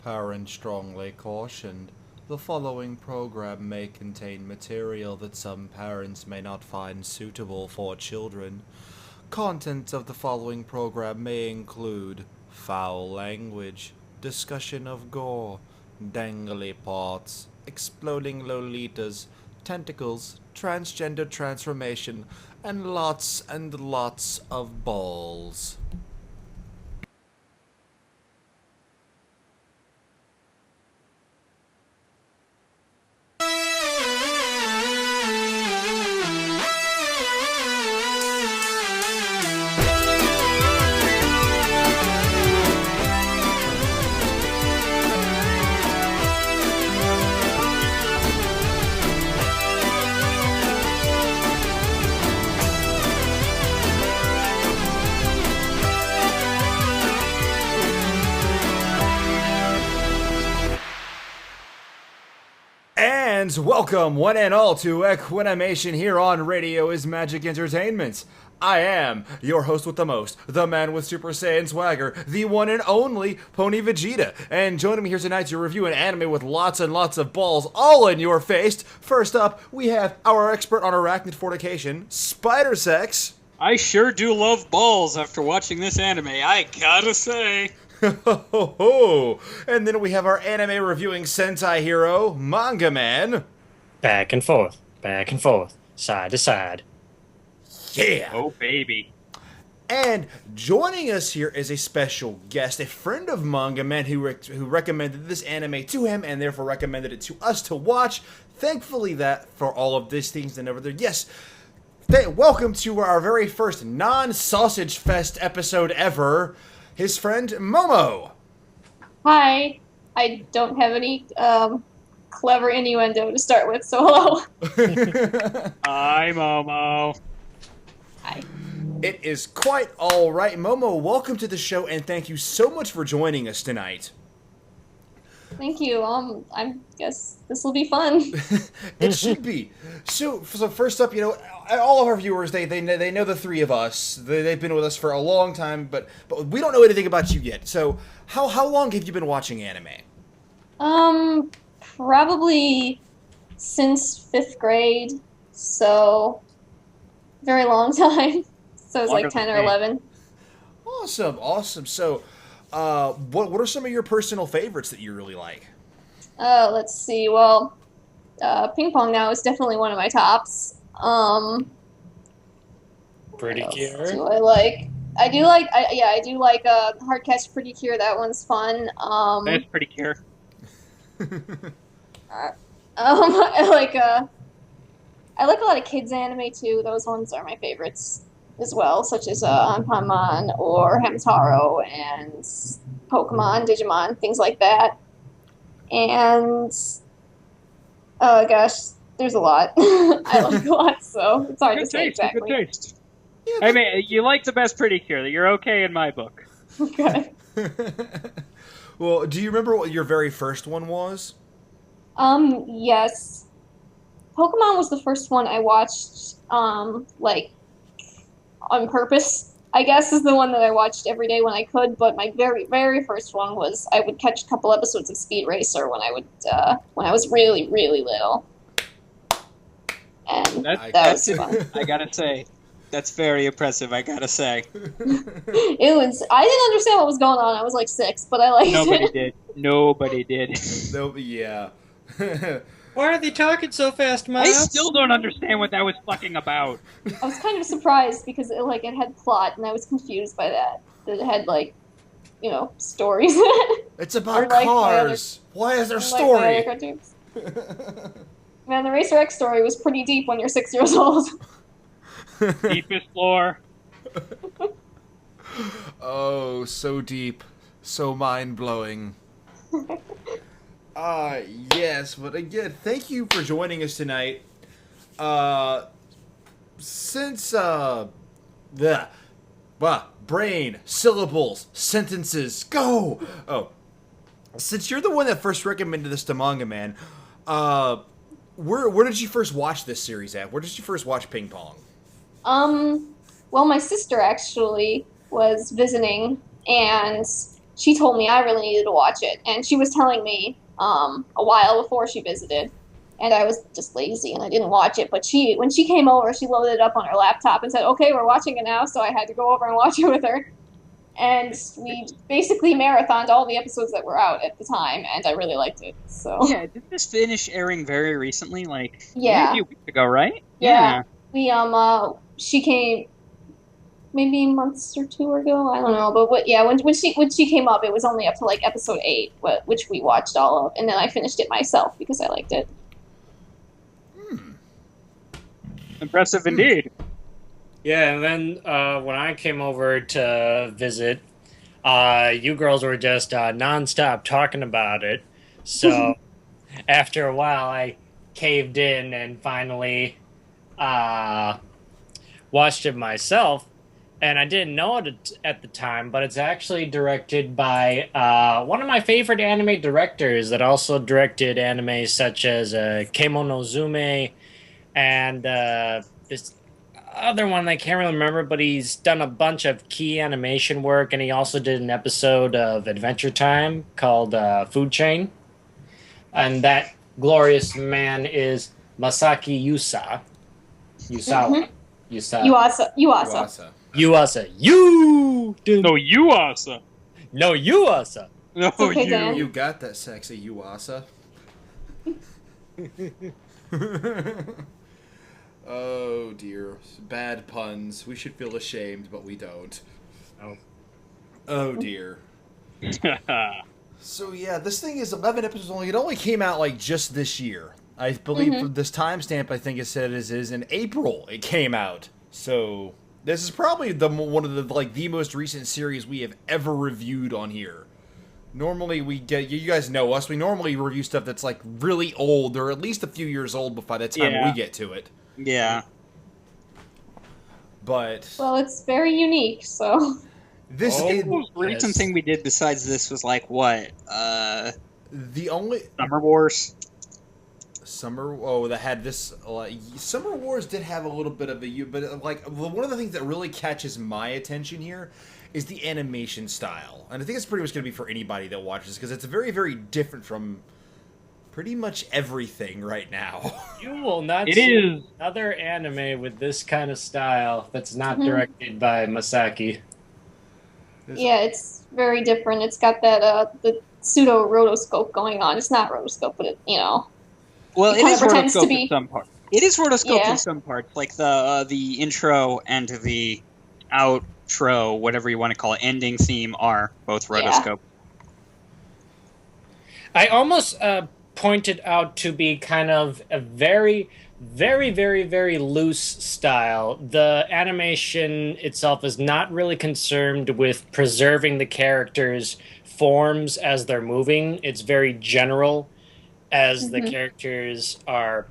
Parents strongly cautioned. The following program may contain material that some parents may not find suitable for children. Content of the following program may include foul language, discussion of gore, dangly parts, exploding lolitas, tentacles, transgender transformation, and lots of balls. And welcome, one and all, to Equinimation here on Radio is Magic Entertainment. I am your host with the most, the man with Super Saiyan swagger, the one and only Pony Vegeta. And joining me here tonight to review an anime with lots and lots of balls all in your face. First up, we have our expert on arachnid fornication, Spider Sex. I sure do love balls after watching this anime, I gotta say. And then we have our anime reviewing Sentai hero, MangaMan. Back and forth, side to side. Yeah! Oh, baby. And joining us here is a special guest, a friend of MangaMan who recommended this anime to him and therefore recommended it to us to watch. Thankfully that for all of these things and everything. Yes, welcome to our very first non-Sausage Fest episode ever. His friend, Momo. Hi. I don't have any clever innuendo to start with, so hello. Hi, Momo. Hi. It is quite all right. Momo, welcome to the show, and thank you so much for joining us tonight. Thank you. I guess this will be fun. It should be. So first up, all of our viewers, they know the three of us. They've been with us for a long time, but we don't know anything about you yet. So how long have you been watching anime? Probably since 5th grade, so very long time. So it's like 10 or 11. Awesome. So, what are some of your personal favorites that you really like? Let's see. Well, Ping-Pong now is definitely one of my tops. Pretty cure. Do I like? I do like Hard Catch Pretty Cure. That one's fun. That's pretty cure. I like a lot of kids anime too. Those ones are my favorites as well, such as MangaMan or Hamtaro and Pokemon, Digimon, things like that. And oh gosh, there's a lot. I like a lot, so it's hard to say exactly. Good taste. Yeah, I mean, you like the best pretty cure. You're okay in my book. Okay. Well, do you remember what your very first one was? Yes. Pokemon was the first one I watched, like, on purpose, I guess, is the one that I watched every day when I could, but my very, very first one was I would catch a couple episodes of Speed Racer when I was really, really little. And that was fun. I gotta say, that's very impressive, I gotta say. I didn't understand what was going on. I was like 6, but I liked it. Nobody did. Yeah. Why are they talking so fast, Mom? I still don't understand what that was fucking about. I was kind of surprised because it had plot, and I was confused by that. That it had, stories. It's about cars. Why is there story? Man, the Racer X story was pretty deep when you're 6 years old. Deepest lore. Oh, so deep. So mind-blowing. Yes, but again, thank you for joining us tonight. Since, brain, syllables, sentences, go! Oh, since you're the one that first recommended this to MangaMan, where did you first watch this series at? Where did you first watch Ping-Pong? Well, my sister actually was visiting, and she told me I really needed to watch it, and she was telling me a while before she visited, and I was just lazy and I didn't watch it. But when she came over, she loaded it up on her laptop and said, "Okay, we're watching it now." So I had to go over and watch it with her, and we basically marathoned all the episodes that were out at the time, and I really liked it. So Yeah, did this finish airing very recently? Like Yeah. a few weeks ago, right? Yeah. we she came maybe months or two ago. I don't know, but when she came up, it was only up to like episode 8, which we watched all of, and then I finished it myself because I liked it. Impressive indeed. Yeah, and then when I came over to visit, you girls were just nonstop talking about it. So after a while, I caved in and finally watched it myself. And I didn't know it at the time, but it's actually directed by one of my favorite anime directors that also directed anime such as Kemonozume and this other one I can't really remember, but he's done a bunch of key animation work, and he also did an episode of Adventure Time called Food Chain. And that glorious man is Masaki Yusawa. Yuasa. Yuasa. You! No, Yuasa. No, Yuasa. No, okay, you. Dan. You got that sexy Uasa. Oh dear. Bad puns. We should feel ashamed, but we don't. Oh. Oh dear. So yeah, this thing is 11 episodes only. It only came out like just this year. I believe from this timestamp, I think it said it is in April it came out. So this is probably one of the most recent series we have ever reviewed on here. Normally we get, you guys know us, we normally review stuff that's like really old or at least a few years old by the time we get to it. Yeah. But Well, it's very unique, so this The recent thing we did besides this was like what? the only Summer Wars. Summer Wars did have a little bit of a, but like one of the things that really catches my attention here is the animation style, and I think it's pretty much going to be for anybody that watches because it's very, very different from pretty much everything right now. You will not see another anime with this kind of style that's not directed by Masaki. yeah, it's very different. It's got that the pseudo rotoscope going on. It's not rotoscope, but Well, It it kinda is pretends to rotoscoped be. in some parts. It is rotoscoped Yeah. in some parts, like the intro and the outro, whatever you want to call it, ending theme are both rotoscoped. I almost pointed out to be kind of a very, very, very, very loose style. The animation itself is not really concerned with preserving the characters' forms as they're moving. It's very general as the characters are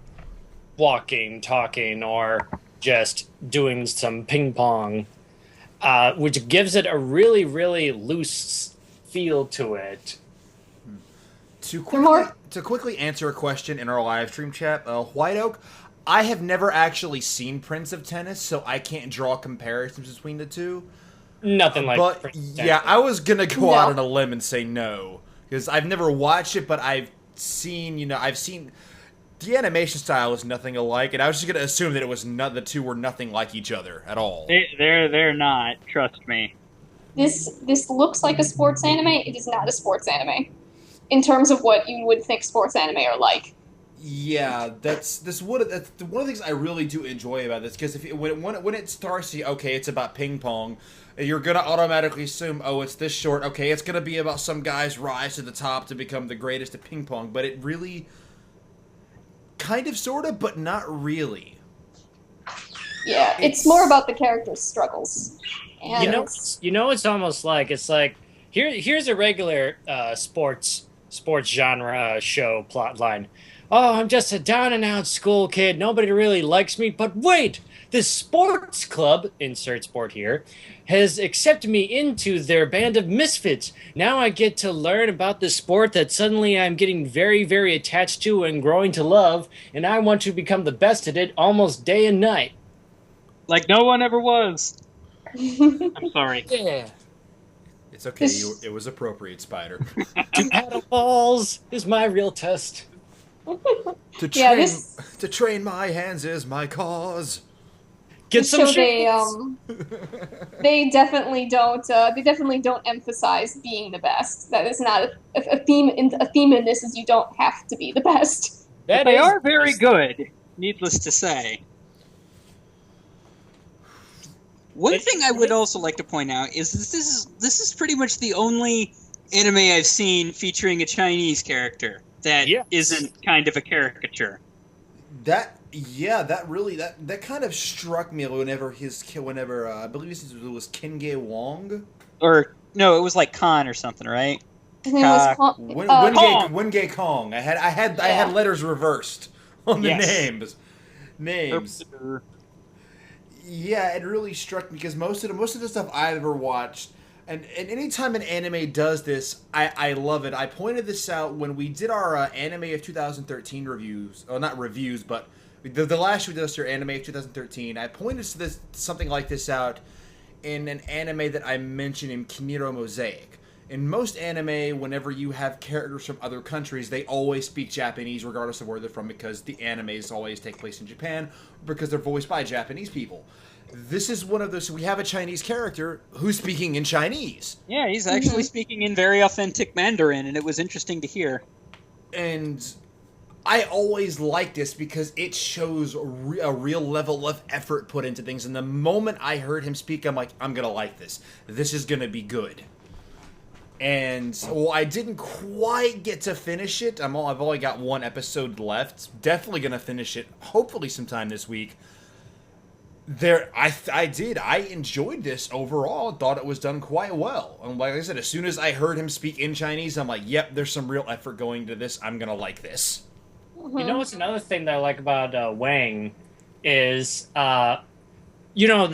walking, talking, or just doing some ping-pong, which gives it a really, really loose feel to it. To quickly answer a question in our live stream chat, White Oak, I have never actually seen Prince of Tennis, so I can't draw comparisons between the two. Nothing like But Prince of yeah, Tennis. I was gonna go out on a limb and say no because I've never watched it, but I've seen the animation style is nothing alike, and I was just gonna assume that it was the two were nothing like each other at all. They're not. Trust me. This looks like a sports anime. It is not a sports anime, in terms of what you would think sports anime are like. Yeah, that's one of the things I really do enjoy about this because when it starts, okay, it's about ping pong, you're gonna automatically assume, oh, it's this short. Okay, it's gonna be about some guy's rise to the top to become the greatest at ping pong, but it really, kind of, sort of, but not really. Yeah, it's more about the characters' struggles. And It's almost like here's a regular sports genre show plot line. Oh, I'm just a down and out school kid. Nobody really likes me. But wait, this sports club, insert sport here, has accepted me into their band of misfits. Now I get to learn about the sport that suddenly I'm getting very, very attached to and growing to love, and I want to become the best at it almost day and night. Like no one ever was. I'm sorry. Yeah. It's okay. It was appropriate, Spider. To paddle balls is my real test. To train my hands is my cause. Get this some show shoes. they definitely don't emphasize being the best. That is not a theme. A theme in this is you don't have to be the best. That They is are very good, needless to say. One thing I would also like to point out is this is pretty much the only anime I've seen featuring a Chinese character that isn't kind of a caricature. That kind of struck me whenever I believe it was Kenge Wong. Or no, it was like Khan or something, right? His name was Kong. Wenge Kong. I had letters reversed on the names. Yeah, it really struck me because most of the stuff I've ever watched, and anytime an anime does this, I love it. I pointed this out when we did our anime of 2013 reviews, or not reviews, but the last we did was our anime of 2013. I pointed to something like this out in an anime that I mentioned in Kiniro Mosaic. In most anime, whenever you have characters from other countries, they always speak Japanese regardless of where they're from because the animes always take place in Japan because they're voiced by Japanese people. This is one of those. We have a Chinese character who's speaking in Chinese. Yeah, he's actually speaking in very authentic Mandarin, and it was interesting to hear. And I always like this because it shows a real level of effort put into things. And the moment I heard him speak, I'm like, I'm going to like this. This is going to be good. And, well, I didn't quite get to finish it. I've only got one episode left. Definitely going to finish it, hopefully sometime this week. I enjoyed this overall. Thought it was done quite well. And like I said, as soon as I heard him speak in Chinese, I'm like, yep, there's some real effort going to this. I'm going to like this. You know what's another thing that I like about Wang is, the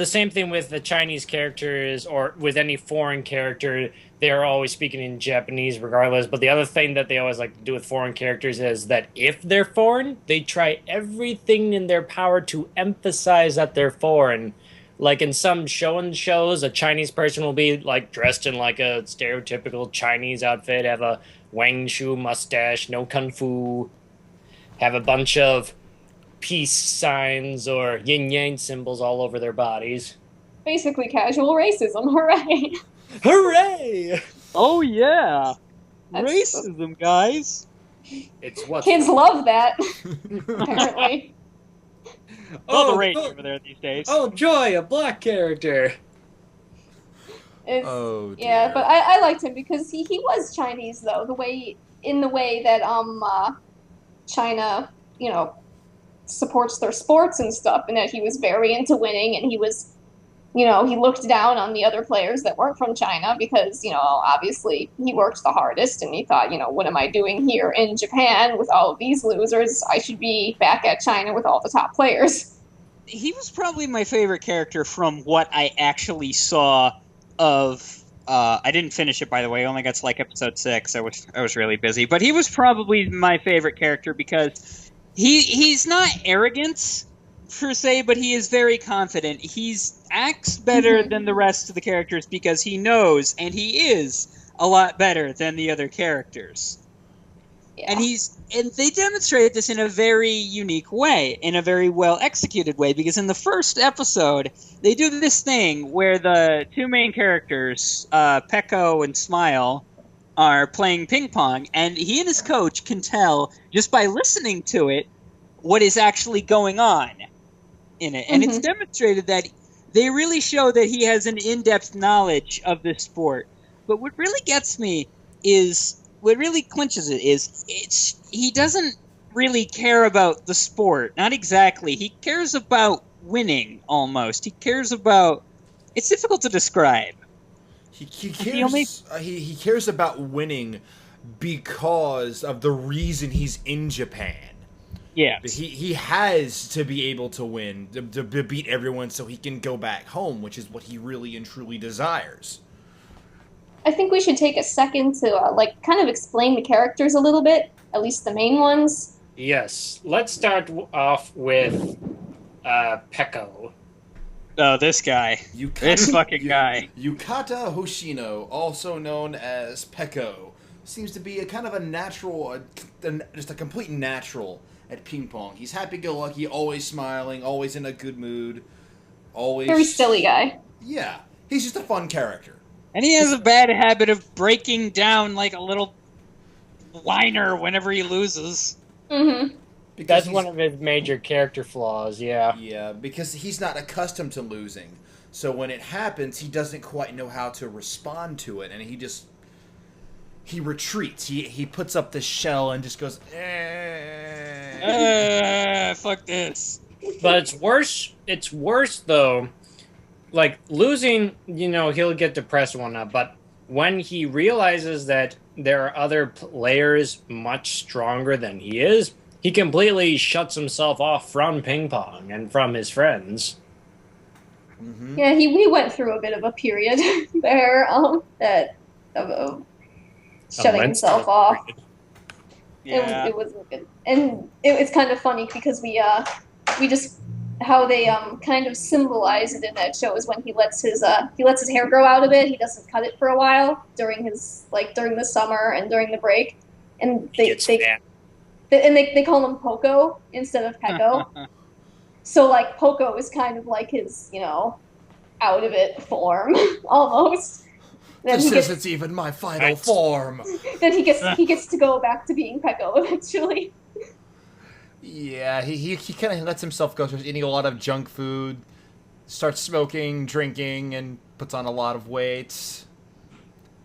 same thing with the Chinese characters or with any foreign character, they are always speaking in Japanese regardless. But the other thing that they always like to do with foreign characters is that if they're foreign, they try everything in their power to emphasize that they're foreign. Like in some shows, a Chinese person will be like dressed in like a stereotypical Chinese outfit, have a Wang Shu mustache, no kung fu, have a bunch of peace signs or yin-yang symbols all over their bodies. Basically casual racism, hooray! Hooray! Oh yeah! Racism, guys! It's what kids love that, apparently. All the rage over there these days. Oh joy, a black character! Dear. Yeah, but I liked him because he was Chinese though, the way that China, supports their sports and stuff, and that he was very into winning, and he was, he looked down on the other players that weren't from China because, obviously he worked the hardest, and he thought, what am I doing here in Japan with all of these losers? I should be back at China with all the top players. He was probably my favorite character from what I actually saw of. I didn't finish it, by the way. I only got to like episode 6. I was really busy, but he was probably my favorite character because he's not arrogant per se, but he is very confident. He's acts better than the rest of the characters because he knows, and he is a lot better than the other characters. Yeah. And they demonstrate this in a very unique way, in a very well executed way, because in the first episode, they do this thing where the two main characters, Peko and Smile, are playing ping-pong, and he and his coach can tell, just by listening to it, what is actually going on in it. And it's demonstrated that they really show that he has an in-depth knowledge of this sport. But what really gets me is... what really clinches it is he doesn't really care about the sport. Not exactly. He cares about winning, almost. He cares about... it's difficult to describe. He cares about winning because of the reason he's in Japan. Yeah. He has to be able to win, to beat everyone so he can go back home, which is what he really and truly desires. I think we should take a second to kind of explain the characters a little bit, at least the main ones. Yes. Let's start off with Peko. Oh, this guy. This fucking guy. Yukata Hoshino, also known as Peko, seems to be a kind of a natural, just a complete natural at ping-pong. He's happy-go-lucky, always smiling, always in a good mood, always... Very silly guy. Yeah, he's just a fun character. And he has a bad habit of breaking down like a little whiner whenever he loses. Mm-hmm. That's one of his major character flaws, yeah. Yeah, because he's not accustomed to losing. So when it happens, he doesn't quite know how to respond to it, and he retreats. He puts up this shell and just goes, fuck this. But it's worse though. Like, losing, he'll get depressed and whatnot, but when he realizes that there are other players much stronger than he is, he completely shuts himself off from ping-pong and from his friends. Mm-hmm. Yeah, he went through a bit of a period there, that of shutting himself off. Yeah. It wasn't good, and it's kind of funny because we just how they kind of symbolize it in that show is when he lets his hair grow out a bit. He doesn't cut it for a while during the summer and during the break, and they call him Poco instead of Peko. So like Poco is kind of like his out of it form almost. Then this isn't even my final form. Then he gets to go back to being Peko eventually. Yeah, he kind of lets himself go. So he's eating a lot of junk food, starts smoking, drinking, and puts on a lot of weight.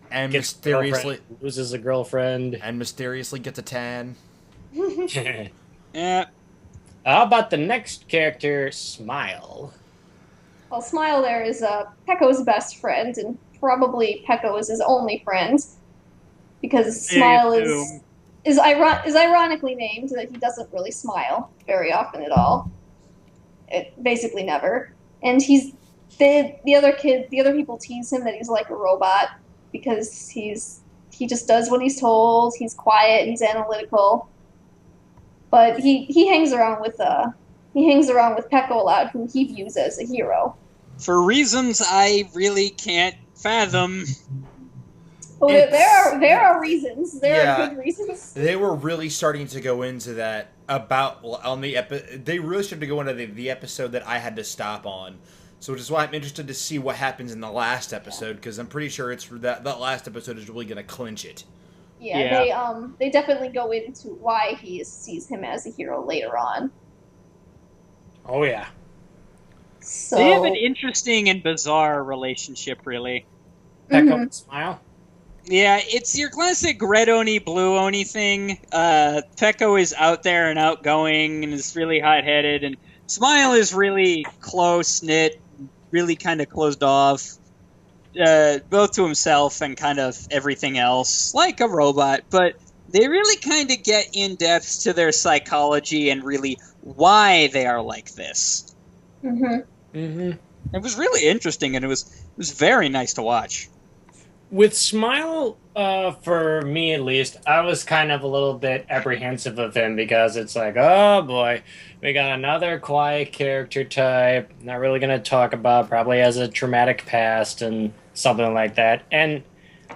And mysteriously loses a girlfriend. And mysteriously gets a tan. Yeah. How about the next character, Smile? Well, Smile there is Pecco's best friend, and probably Pecco is his only friend, because Smile is ironically named that he doesn't really smile very often at all. Basically never. And the other people tease him that he's like a robot because he just does what he's told. He's quiet. He's analytical. But he hangs around with Pecco a lot, who he views as a hero. For reasons I really can't fathom. Well, there are reasons. There are good reasons. They were really starting to go into that they really started to go into the episode that I had to stop on. So which is why I'm interested to see what happens in the last episode, because I'm pretty sure it's that last episode is really going to clinch it. Yeah, they definitely go into why he sees him as a hero later on. Oh yeah. So they have an interesting and bizarre relationship, really. Pecco and Smile. Yeah, it's your classic red oni, blue oni thing. Pecco is out there and outgoing and is really hot-headed, and Smile is really close-knit, really kind of closed off, both to himself and kind of everything else, like a robot. But they really kind of get in-depth to their psychology and really why they are like this. Mm-hmm. Mm-hmm. It was really interesting, and it was very nice to watch. With Smile, for me at least, I was kind of a little bit apprehensive of him because it's like, oh boy, we got another quiet character type, not really going to talk about, probably has a traumatic past and something like that. And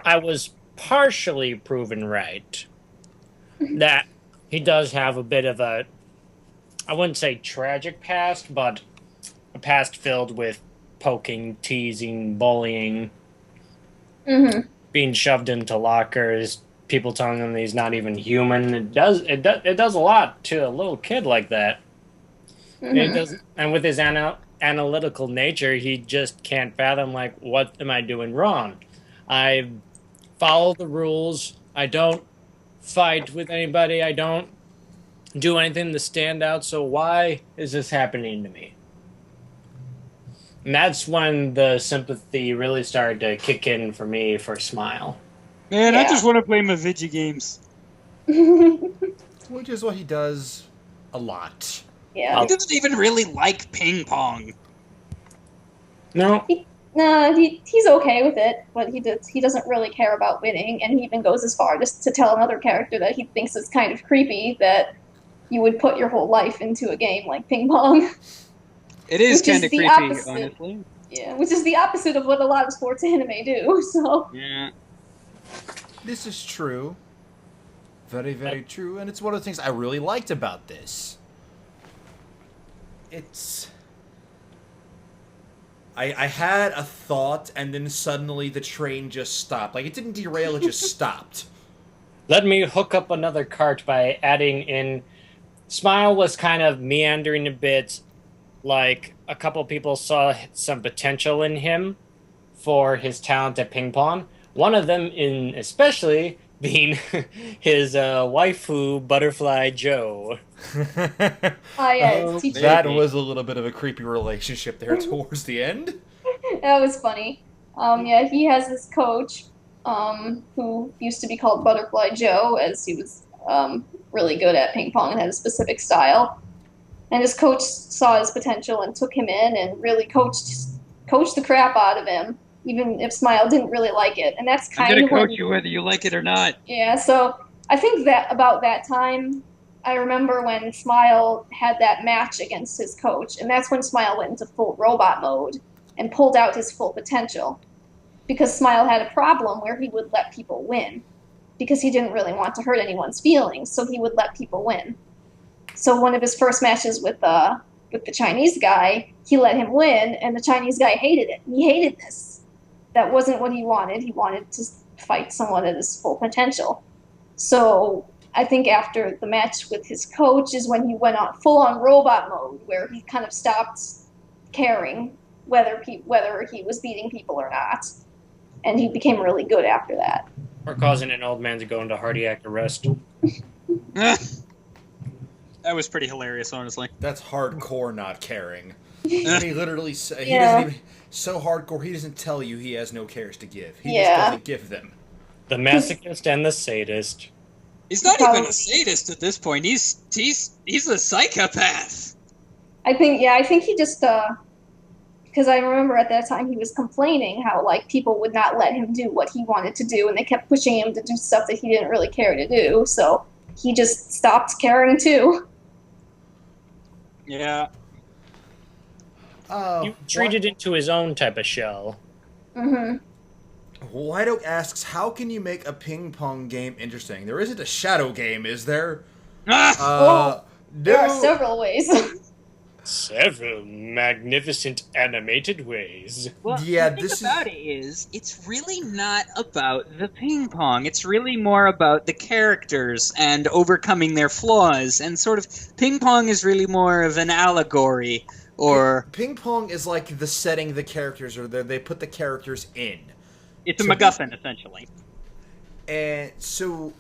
I was partially proven right that he does have a bit of a, I wouldn't say tragic past, but a past filled with poking, teasing, bullying, being shoved into lockers, people telling him he's not even human. It does a lot to a little kid like that. It does, and with his analytical nature, he just can't fathom, like, what am I doing wrong? I follow the rules. I don't fight with anybody. I don't do anything to stand out. So why is this happening to me? And that's when the sympathy really started to kick in for me for Smile. Man, I just want to play my video games. Which is what he does a lot. Yeah. He doesn't even really like ping-pong. No. He's okay with it, but he doesn't really care about winning, and he even goes as far just to tell another character that he thinks is kind of creepy that you would put your whole life into a game like ping pong. It is Which is kind of the creepy, opposite. honestly. Yeah, which is the opposite of what a lot of sports anime do. So Yeah. This is true. Very, very true, and it's one of the things I really liked about this. It's... I had a thought, and then suddenly the train just stopped. Like, it didn't derail, it just stopped. Let me hook up another cart by adding in. Smile was kind of meandering a bit, like a couple people saw some potential in him for his talent at ping pong. One of them, in especially, being his waifu, Butterfly Joe. it's teaching. That was a little bit of a creepy relationship there towards the end. That was funny. Yeah, he has this coach who used to be called Butterfly Joe, as he was really good at ping pong and had a specific style. And his coach saw his potential and took him in and really coached the crap out of him, even if Smile didn't really like it. And that's kind of I'm gonna coach you whether you like it or not. Yeah, so I think that about that time, I remember when Smile had that match against his coach, and that's when Smile went into full robot mode and pulled out his full potential. Because Smile had a problem where he would let people win, because he didn't really want to hurt anyone's feelings, so he would let people win. So one of his first matches with the Chinese guy, he let him win, and the Chinese guy hated it. He hated this. That wasn't what he wanted. He wanted to fight someone at his full potential. So I think after the match with his coach is when he went on full-on robot mode, where he kind of stopped caring whether he was beating people or not. And he became really good after that. Or causing an old man to go into cardiac arrest. That was pretty hilarious, honestly. That's hardcore not caring. He literally, he doesn't even, so hardcore, he doesn't tell you he has no cares to give. He just doesn't give them. The masochist and the sadist. He's not even a sadist at this point. He's a psychopath. I think he just, because I remember at that time he was complaining how, like, people would not let him do what he wanted to do, and they kept pushing him to do stuff that he didn't really care to do, so he just stopped caring too. Yeah. He treated into his own type of shell. Mm-hmm. Whiteoak asks, how can you make a ping-pong game interesting? There isn't a shadow game, is there? There are several ways. Several magnificent animated ways. Well, yeah, the thing about it is, it's really not about the ping pong. It's really more about the characters and overcoming their flaws. And sort of, ping pong is really more of an allegory, or... Ping pong is like the setting the characters are there. They put the characters in. It's a MacGuffin, essentially. And so...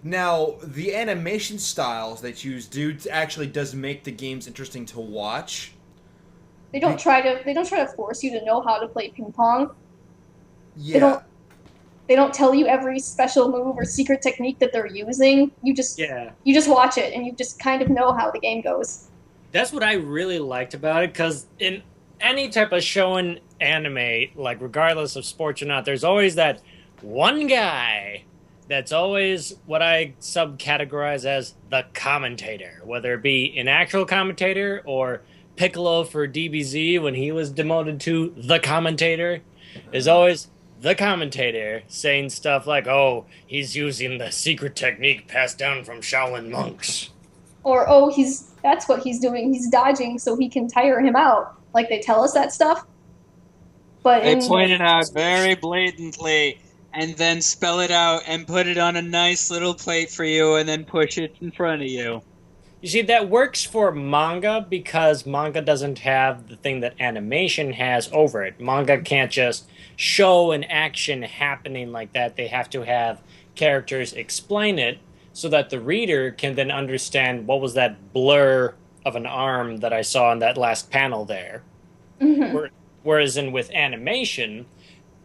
Now, the animation styles they choose actually does make the games interesting to watch. They don't try to force you to know how to play ping pong. Yeah. They don't tell you every special move or secret technique that they're using. You just watch it and you just kind of know how the game goes. That's what I really liked about it, because in any type of show and anime, like regardless of sports or not, there's always that one guy that's always what I subcategorize as the commentator, whether it be an actual commentator or Piccolo for DBZ when he was demoted to the commentator, is always the commentator saying stuff like, oh, he's using the secret technique passed down from Shaolin monks. Or, oh, that's what he's doing. He's dodging so he can tire him out. Like, they tell us that stuff. But they point it out very blatantly, and then spell it out and put it on a nice little plate for you and then push it in front of you. You see, that works for manga because manga doesn't have the thing that animation has over it. Manga can't just show an action happening like that. They have to have characters explain it so that the reader can then understand what was that blur of an arm that I saw in that last panel there. Mm-hmm. Whereas with animation,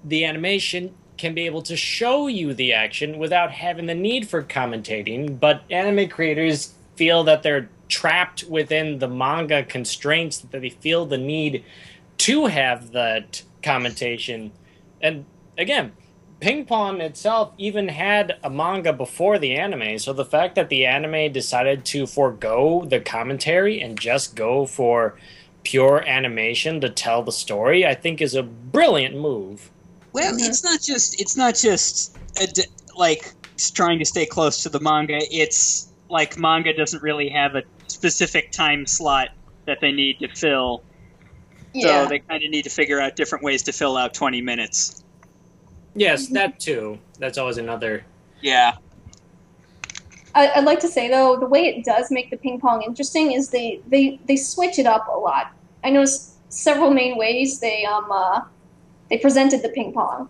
the animation can be able to show you the action without having the need for commentating, but anime creators feel that they're trapped within the manga constraints, that they feel the need to have that commentation. And again, Ping Pong itself even had a manga before the anime, so the fact that the anime decided to forego the commentary and just go for pure animation to tell the story, I think is a brilliant move. Well, it's not just like trying to stay close to the manga. It's like manga doesn't really have a specific time slot that they need to fill. Yeah. So they kind of need to figure out different ways to fill out 20 minutes. Yes, that too. That's always another. Yeah. I'd like to say though, the way it does make the ping pong interesting is they switch it up a lot. I noticed several main ways they presented the ping pong.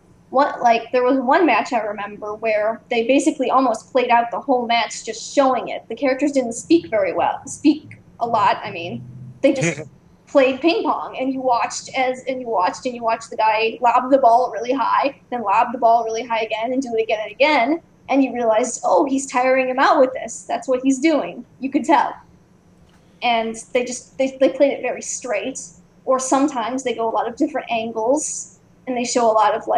There was one match I remember where they basically almost played out the whole match just showing it. The characters didn't speak a lot. I mean, they just played ping pong, and you watched the guy lob the ball really high, then lob the ball really high again, and do it again and again. And you realized, oh, he's tiring him out with this. That's what he's doing. You could tell. And they played it very straight. Or sometimes they go a lot of different angles, and they show a lot of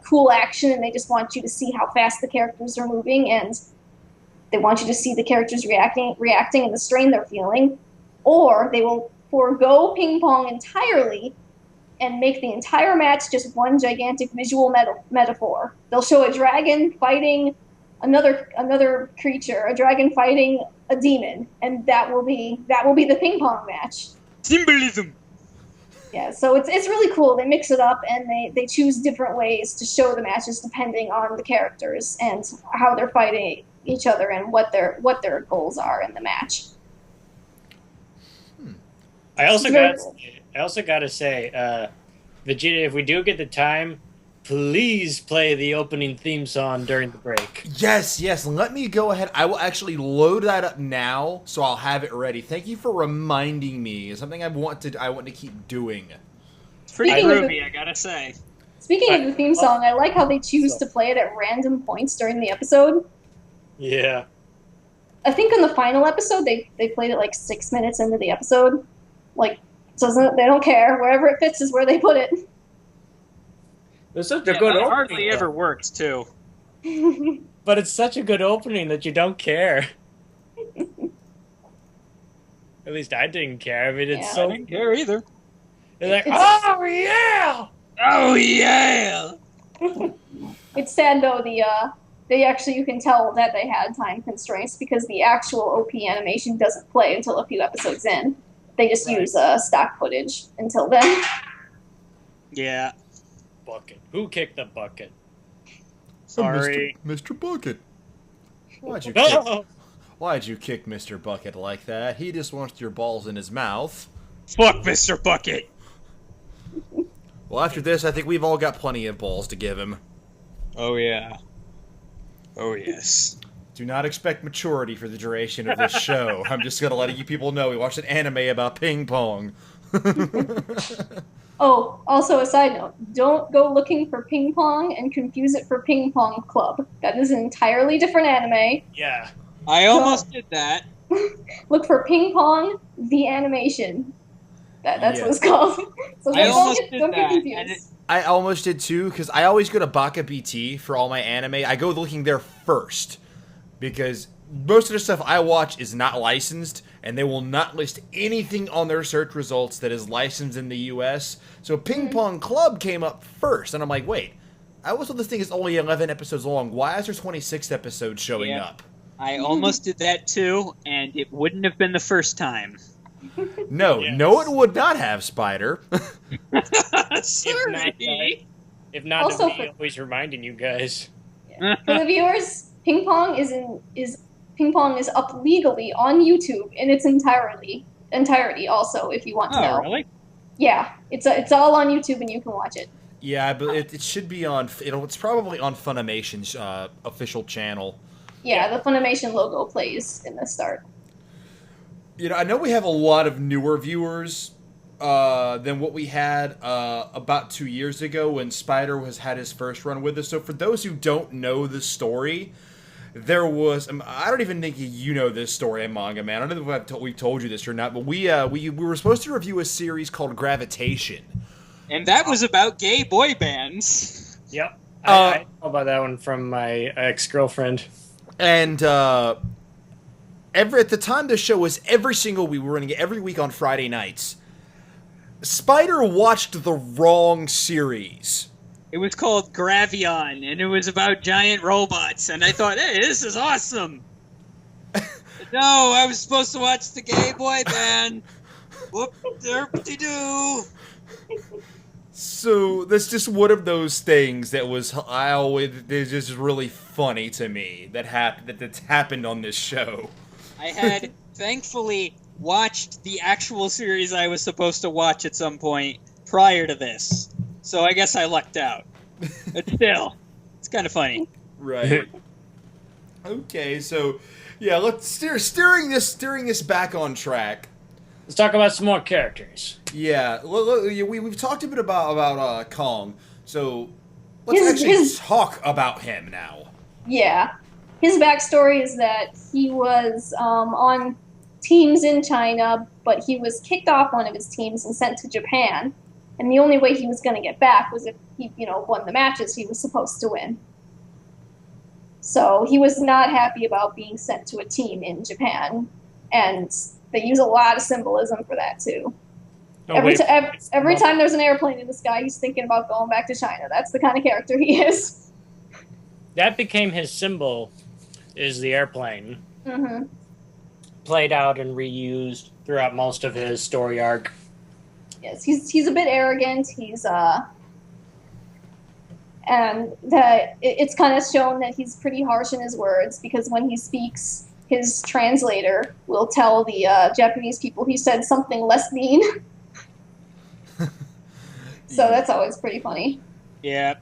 cool action, and they just want you to see how fast the characters are moving, and they want you to see the characters reacting and the strain they're feeling. Or they will forego ping pong entirely and make the entire match just one gigantic visual metaphor. They'll show a dragon fighting another creature, a dragon fighting a demon, and that will be the ping pong match. Symbolism. Yeah, so it's really cool. They mix it up, and they choose different ways to show the matches depending on the characters and how they're fighting each other and what their goals are in the match. I also got to say, Vegeta, if we do get the time, please play the opening theme song during the break. Yes, let me go ahead. I will actually load that up now, so I'll have it ready. Thank you for reminding me. It's something I want to keep doing. It's pretty Speaking of groovy, I gotta say. Speaking of the theme song, I like how they choose to play it at random points during the episode. Yeah. I think in the final episode, they played it 6 minutes into the episode. They don't care. Wherever it fits is where they put it. It's such a good opening. Hardly ever works, too. But it's such a good opening that you don't care. At least I didn't care. I mean, it's I didn't care either. It's like, oh yeah! Oh yeah! It's sad though. You can tell that they had time constraints because the actual OP animation doesn't play until a few episodes in. They just use stock footage until then. Yeah. Bucket. Who kicked the bucket? Sorry. Mr. Bucket. Why'd you kick Mr. Bucket like that? He just wants your balls in his mouth. Fuck Mr. Bucket! Well, after this, I think we've all got plenty of balls to give him. Oh yeah. Oh yes. Do not expect maturity for the duration of this show. I'm just gonna let you people know we watched an anime about ping pong. Oh, also a side note, don't go looking for Ping Pong and confuse it for Ping Pong Club. That is an entirely different anime. Yeah. I almost did that. Look for Ping Pong, the animation. That's what it's called. So don't get confused. I almost did too, because I always go to Baka BT for all my anime. I go looking there first, because most of the stuff I watch is not licensed, and they will not list anything on their search results that is licensed in the US. So Ping Pong Club came up first, and I'm like, wait, I was told this thing is only 11 episodes long. Why is there 26 episodes showing up? I almost did that too, and it wouldn't have been the first time. No, it would not have, Spider. Sorry. If not, Also to be always reminding you guys. For the viewers, Ping Pong is up legally on YouTube in its entirety. Also, if you want to know. Oh, really? Yeah, it's all on YouTube and you can watch it. Yeah, but it should be on. It's probably on Funimation's official channel. Yeah, the Funimation logo plays in the start. I know we have a lot of newer viewers than what we had about 2 years ago when Spider had his first run with us. So for those who don't know the story, there was... I don't even think you know this story, MangaMan. I don't know if we've told you this or not, but we were supposed to review a series called Gravitation. And that was about gay boy bands. Yep. I know about that one from my ex-girlfriend. And at the time the show was every single week, we were running it every week on Friday nights. Spider watched the wrong series. It was called Gravion, and it was about giant robots, and I thought, hey, this is awesome. No, I was supposed to watch the gay boy band. Whoop-de-doo. So that's just one of those things that was it's just really funny to me that's happened on this show. I had thankfully watched the actual series I was supposed to watch at some point prior to this, so I guess I lucked out. But still, it's kind of funny. Right. Okay, so yeah, let's steering this back on track. Let's talk about some more characters. Yeah, we've talked a bit about Kong, so let's talk about him now. Yeah. His backstory is that he was on teams in China, but he was kicked off one of his teams and sent to Japan. And the only way he was going to get back was if he, won the matches he was supposed to win. So he was not happy about being sent to a team in Japan. And they use a lot of symbolism for that, too. Every time there's an airplane in the sky, he's thinking about going back to China. That's the kind of character he is. That became his symbol, is the airplane. Mm-hmm. Played out and reused throughout most of his story arc. Yes, he's a bit arrogant. And that it's kind of shown that he's pretty harsh in his words, because when he speaks, his translator will tell the Japanese people he said something less mean. So that's always pretty funny. Yeah.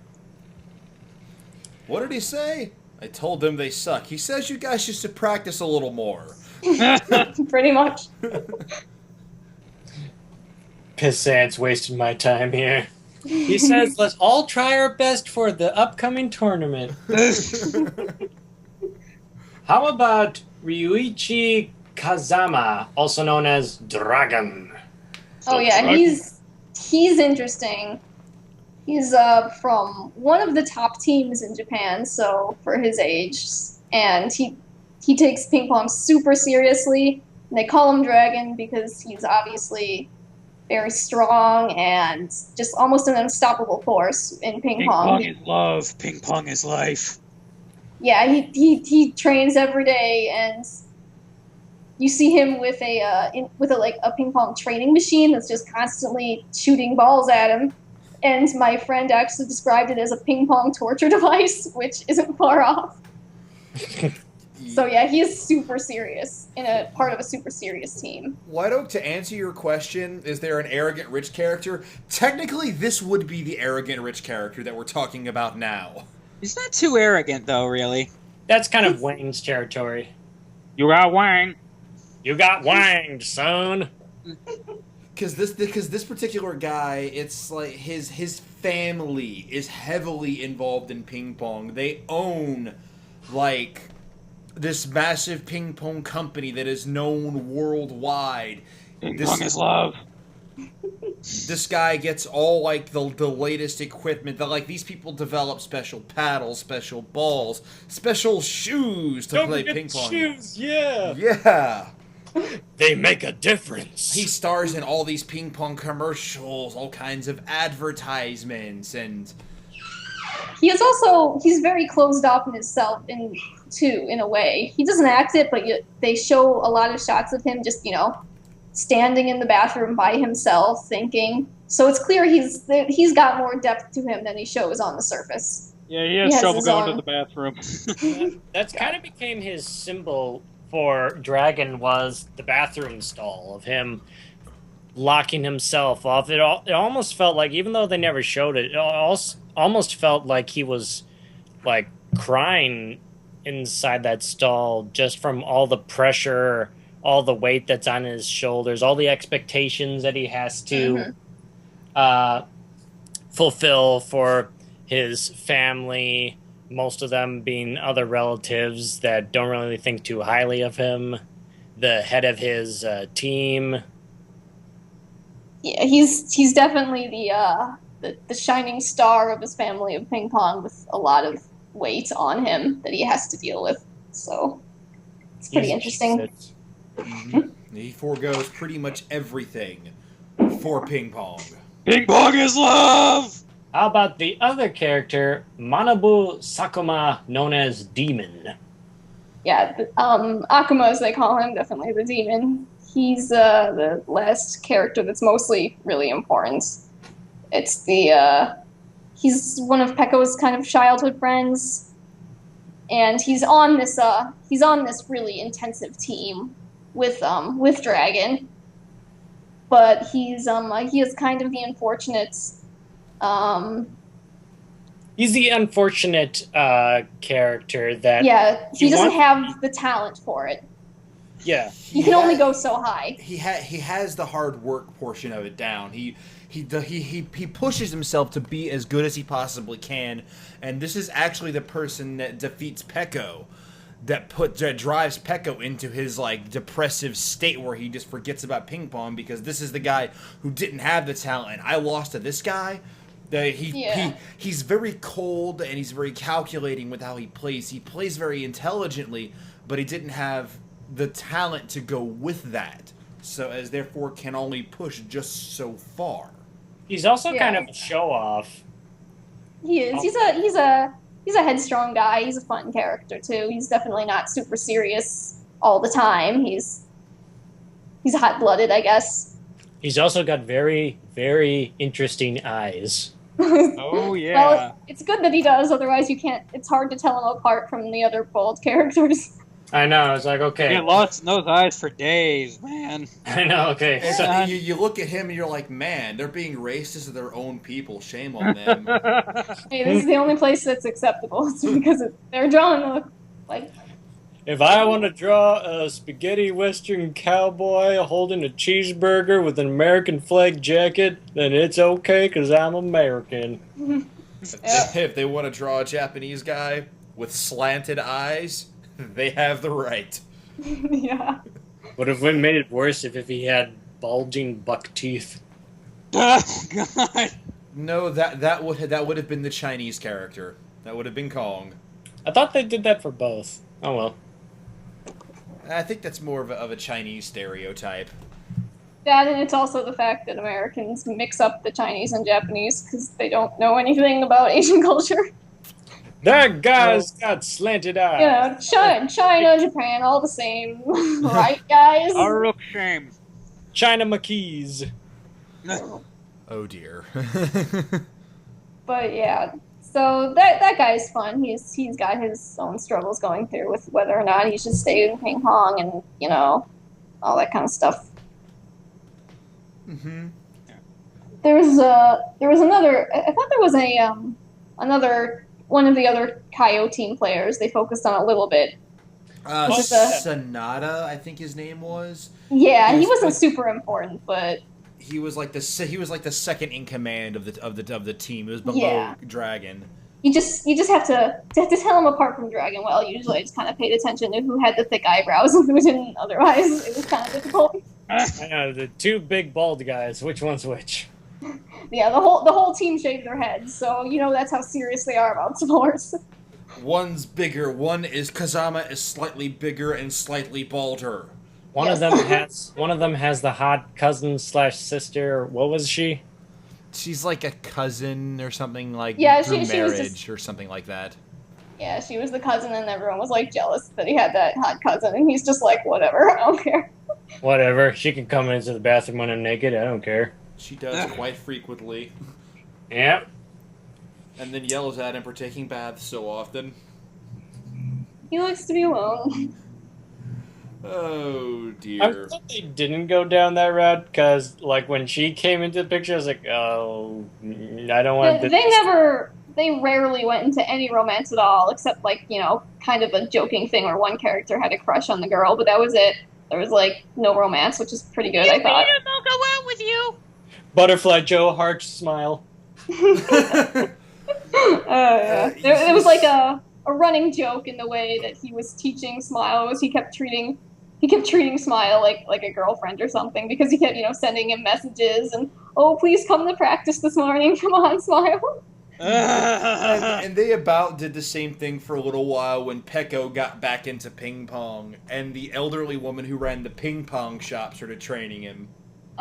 What did he say? I told them they suck. He says you guys should practice a little more. Pretty much. Pissant's wasting my time here. He says, let's all try our best for the upcoming tournament. How about Ryuichi Kazama, also known as Dragon? Oh yeah, he's interesting. He's from one of the top teams in Japan, so for his age, and he takes ping-pong super seriously. And they call him Dragon because he's obviously very strong and just almost an unstoppable force in ping-pong. Ping-pong is love. Ping-pong is life. Yeah, he trains every day, and you see him with a ping-pong training machine that's just constantly shooting balls at him. And my friend actually described it as a ping-pong torture device, which isn't far off. So yeah, he is super serious in a part of a super serious team. White Oak, to answer your question, is there an arrogant rich character? Technically, this would be the arrogant rich character that we're talking about now. He's not too arrogant, though, really. That's kind of Wang's territory. You got Wang. You got wanged, son. Because this particular guy, it's like his family is heavily involved in ping pong. They own like this massive ping pong company that is known worldwide. Ping pong is love. This guy gets all like the latest equipment. That like these people develop special paddles, special balls, special shoes to play ping pong. Shoes, yeah. Yeah. They make a difference. He stars in all these ping pong commercials, all kinds of advertisements, and he's very closed off in himself in a way. He doesn't act it, but they show a lot of shots of him just, standing in the bathroom by himself thinking. So it's clear he's got more depth to him than he shows on the surface. Yeah, he has trouble going to the bathroom. That's kind of became his symbol for Dragon, was the bathroom stall of him locking himself off. It almost felt like, even though they never showed it, almost felt like he was like crying inside that stall just from all the pressure, all the weight that's on his shoulders, all the expectations that he has to fulfill for his family, most of them being other relatives that don't really think too highly of him, the head of his team. Yeah, he's definitely the shining star of his family of ping pong, with a lot of weight on him that he has to deal with. So it's pretty interesting. He foregoes pretty much everything for Ping-Pong. Ping-Pong is love! How about the other character, Manabu Sakuma, known as Demon? Yeah, Akuma, as they call him, definitely the demon. He's the last character that's mostly really important. It's he's one of Pekko's kind of childhood friends, and he's on this really intensive team with Dragon, but he is kind of the unfortunate. He's the unfortunate character that... Yeah, he doesn't have the talent for it. Yeah. He can only go so high. He has the hard work portion of it down. He pushes himself to be as good as he possibly can, and this is actually the person that defeats Pekko, that drives Pekko into his like depressive state where he just forgets about Ping-Pong, because this is the guy who didn't have the talent. I lost to this guy. He's very cold and he's very calculating with how he plays. He plays very intelligently, but he didn't have the talent to go with that. So as therefore can only push just so far. He's also kind of a show off. He is. He's a headstrong guy. He's a fun character too. He's definitely not super serious all the time. He's hot-blooded, I guess. He's also got very, very interesting eyes. Oh, yeah. Well, it's good that he does, otherwise it's hard to tell him apart from the other bald characters. I know, it's like, okay. Get lost in those eyes for days, man. I know, okay. So, you look at him and you're like, man, they're being racist to their own people. Shame on them. Hey, this is the only place that's acceptable. It's because they're drawing like... If I want to draw a spaghetti western cowboy holding a cheeseburger with an American flag jacket, then it's okay because I'm American. If they want to draw a Japanese guy with slanted eyes, they have the right. Yeah. What if we made it worse if he had bulging buck teeth? Oh, God. No, that would have been the Chinese character. That would have been Kong. I thought they did that for both. Oh well. I think that's more of a Chinese stereotype. That, and it's also the fact that Americans mix up the Chinese and Japanese because they don't know anything about Asian culture. That guy's got slanted eyes. You know, China, Japan, all the same. Right, guys? Our look shame. China McKees. Oh dear. But yeah, so that guy's fun. He's got his own struggles going through with whether or not he should stay in Ping-Pong and, you know, all that kind of stuff. Mm-hmm. There was another. I thought there was another one of the other Kaio team players. They focused on a little bit. Sonata, I think his name was. Yeah, he wasn't super important, but he was like the second in command of the team. It was below Dragon. You just have to tell him apart from Dragon well. Usually, I just kind of paid attention to who had the thick eyebrows and who didn't. Otherwise, it was kind of difficult. I know, the two big bald guys. Which one's which? Yeah, the whole team shaved their heads, so you know that's how serious they are about sports. One's bigger. One is Kazama is slightly bigger and slightly balder. One of them has the hot cousin / sister. What was she? She's like a cousin or something, like through marriage she was just, or something like that. Yeah, she was the cousin, and everyone was like jealous that he had that hot cousin, and he's just like, whatever, I don't care. Whatever. She can come into the bathroom when I'm naked. I don't care. She does quite frequently. Yep. And then yells at him for taking baths so often. He likes to be alone. Oh, dear. I'm glad they didn't go down that route, because, like, when she came into the picture, I was like, oh, I don't want to... They rarely went into any romance at all, except, like, you know, kind of a joking thing where one character had a crush on the girl, but that was it. There was, like, no romance, which is pretty good, I thought. I'll go out with you. Butterfly Joe Heart smile. It was like a running joke in the way that he was teaching Smile. Was he kept treating Smile like a girlfriend or something, because he kept, you know, sending him messages and, oh, please come to practice this morning. Come on, Smile. And they about did the same thing for a little while when Pekko got back into Ping-Pong, and the elderly woman who ran the Ping-Pong shop started training him.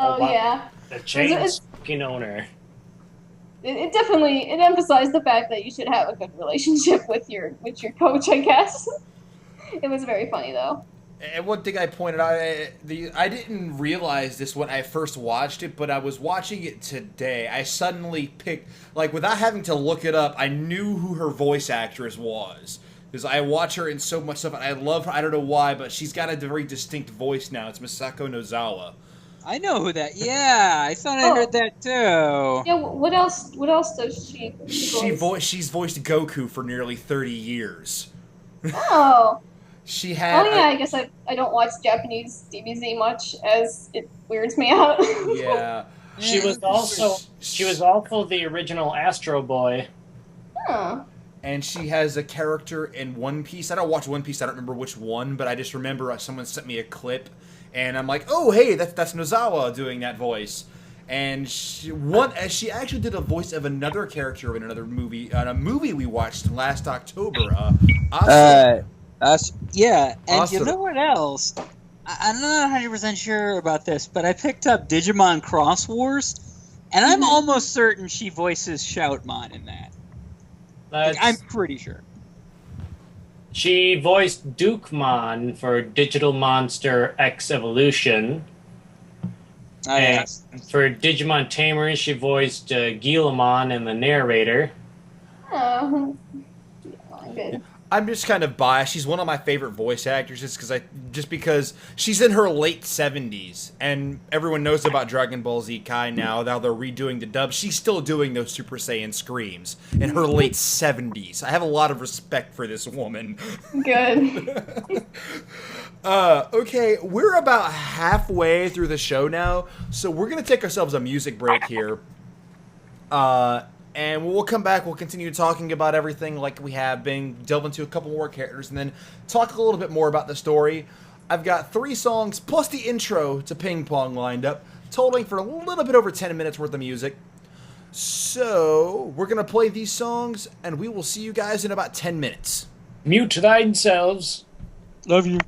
Oh wow. yeah. The chain It's- smoking owner. It definitely emphasized the fact that you should have a good relationship with your coach, I guess. It was very funny though. And one thing I pointed out, I didn't realize this when I first watched it, but I was watching it today. I suddenly picked, like, without having to look it up, I knew who her voice actress was. Because I watch her in so much stuff, and I love her. I don't know why, but she's got a very distinct voice now. It's Misako Nozawa. I know who that. Yeah, I thought I Oh. heard that too. Yeah. What else? What else does she voice? She's voiced Goku for nearly 30 years. Oh. She had. Oh yeah. I guess I don't watch Japanese DBZ much, as it weirds me out. Yeah. She was also the original Astro Boy. Oh. And she has a character in One Piece. I don't watch One Piece. I don't remember which one, but I just remember someone sent me a clip, and I'm like, oh hey, that's Nozawa doing that voice. And she actually did a voice of another character in another movie, a movie we watched last October. Yeah, and Awesome. you know what else? I'm not 100% sure about this, but I picked up Digimon Cross Wars, and I'm almost certain she voices Shoutmon in that. I'm pretty sure. She voiced Dukemon for Digital Monster X Evolution. And for Digimon Tamers, she voiced Guillemon and the narrator. Oh. Good. I'm just kind of biased. She's one of my favorite voice actresses because she's in her late 70s, and everyone knows about Dragon Ball Z Kai now. Now they're redoing the dub. She's still doing those Super Saiyan screams in her late 70s. I have a lot of respect for this woman. Good. Okay, we're about halfway through the show now, so we're gonna take ourselves a music break here. And we'll come back, we'll continue talking about everything like we have been, delve into a couple more characters, and then talk a little bit more about the story. I've got 3 songs, plus the intro to Ping-Pong lined up, totaling for a little bit over 10 minutes worth of music. So, we're going to play these songs, and we will see you guys in about 10 minutes. Mute thyselves. Love you.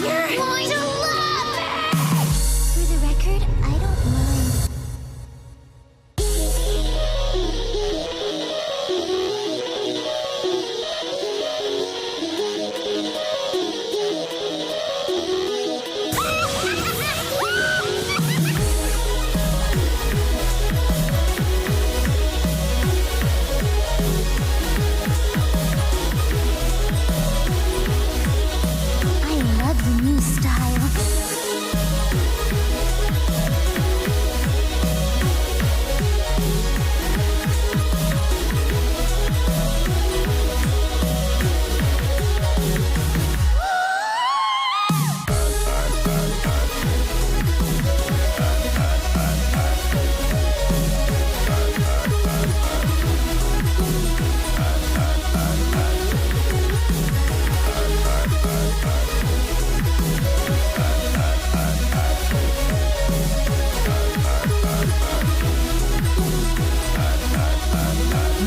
You're going to love it! For the record, I don't mind. I love the new style.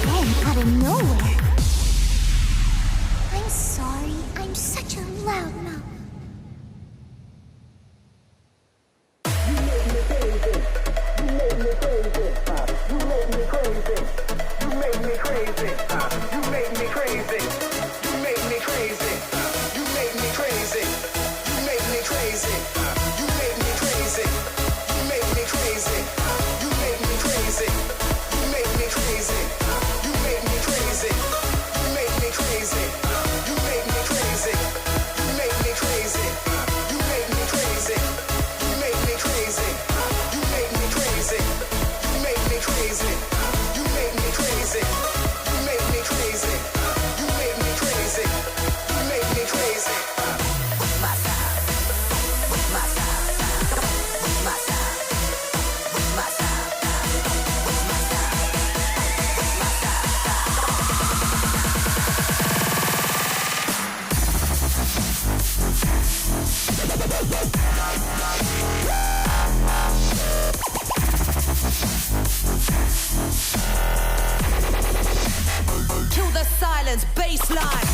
Then out of nowhere. I'm sorry, I'm such a loudmouth. Kill the silence, baseline.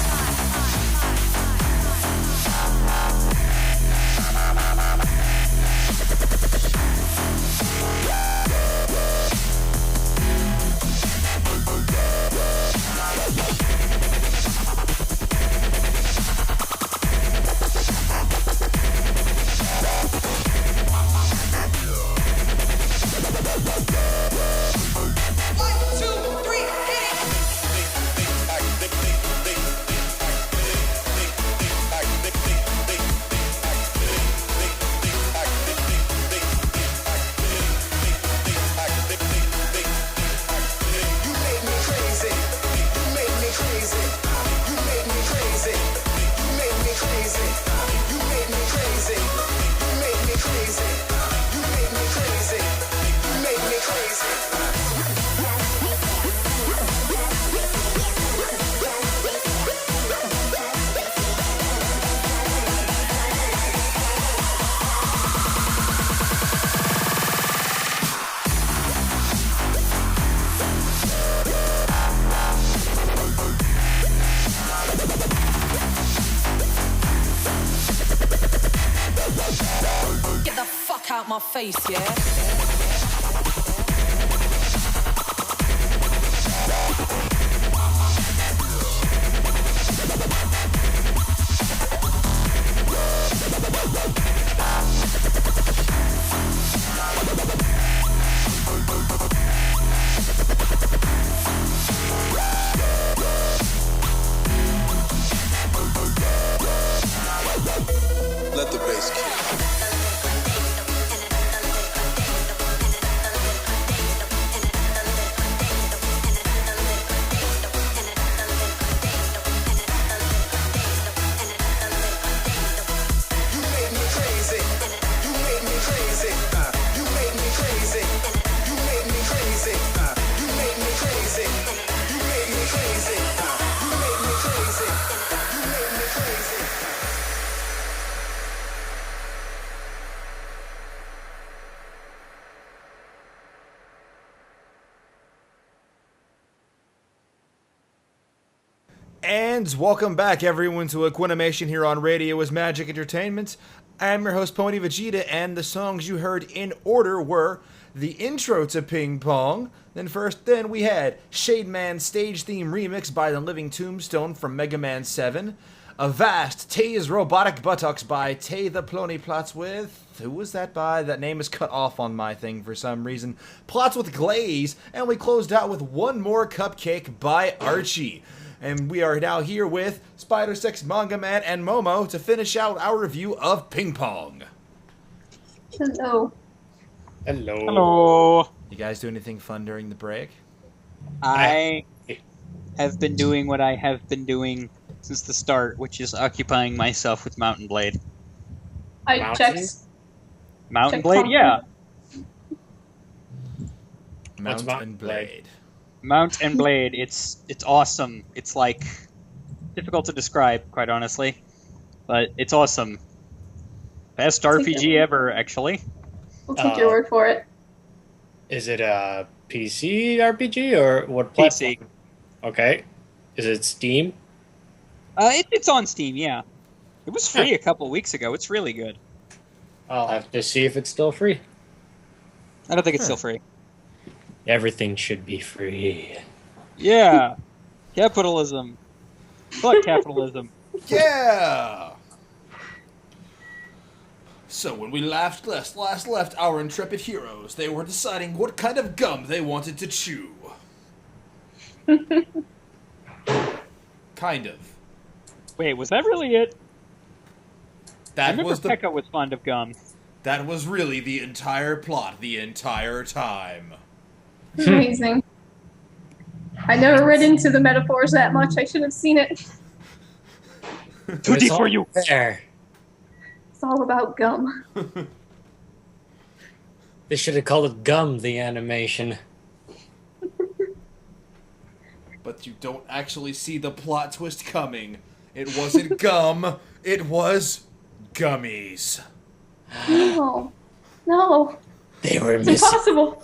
Get the fuck out my face, yeah? Let the bass kick. And welcome back, everyone, to Equinimation here on Radio is Magic Entertainment. I'm your host, Pony Vegeta, and the songs you heard in order were the intro to Ping-Pong. Then we had Shade Man stage theme remix by the Living Tombstone from MangaMan 7. Avast, Tay's Robotic Buttocks by Tay the Plony Plots with... Who was that by? That name is cut off on my thing for some reason. Plots with Glaze, and we closed out with One More Cupcake by Archie. And we are now here with Spider6, MangaMan, and Momo to finish out our review of Ping-Pong. Hello. Hello. Hello. You guys do anything fun during the break? I have been doing what I have been doing since the start, which is occupying myself with Mountain Blade. I Mountain? checked. Mountain Check Blade, something. yeah. Mount Mountain and Blade. Mount and Blade. It's awesome. It's like difficult to describe, quite honestly, but it's awesome. Best RPG ever, actually. We'll take your word for it. Is it a PC RPG or what platform? PC. Okay. Is it Steam? It's on Steam, yeah. It was free a couple weeks ago. It's really good. I'll have to see if it's still free. I don't think it's still free. Everything should be free. Yeah. Capitalism. Fuck capitalism. Yeah! So when we last left our intrepid heroes, they were deciding what kind of gum they wanted to chew. Kind of. Wait, was that really it? I That remember was the Pekka was fond of gum. that was really the entire plot the entire time. Amazing. I never read into the metaphors that much. I should have seen it. Too It's deep all for you. There. It's all about gum. They should have called it Gum, the animation. But you don't actually see the plot twist coming. It wasn't gum, it was gummies. No. No. They were It's missing. impossible.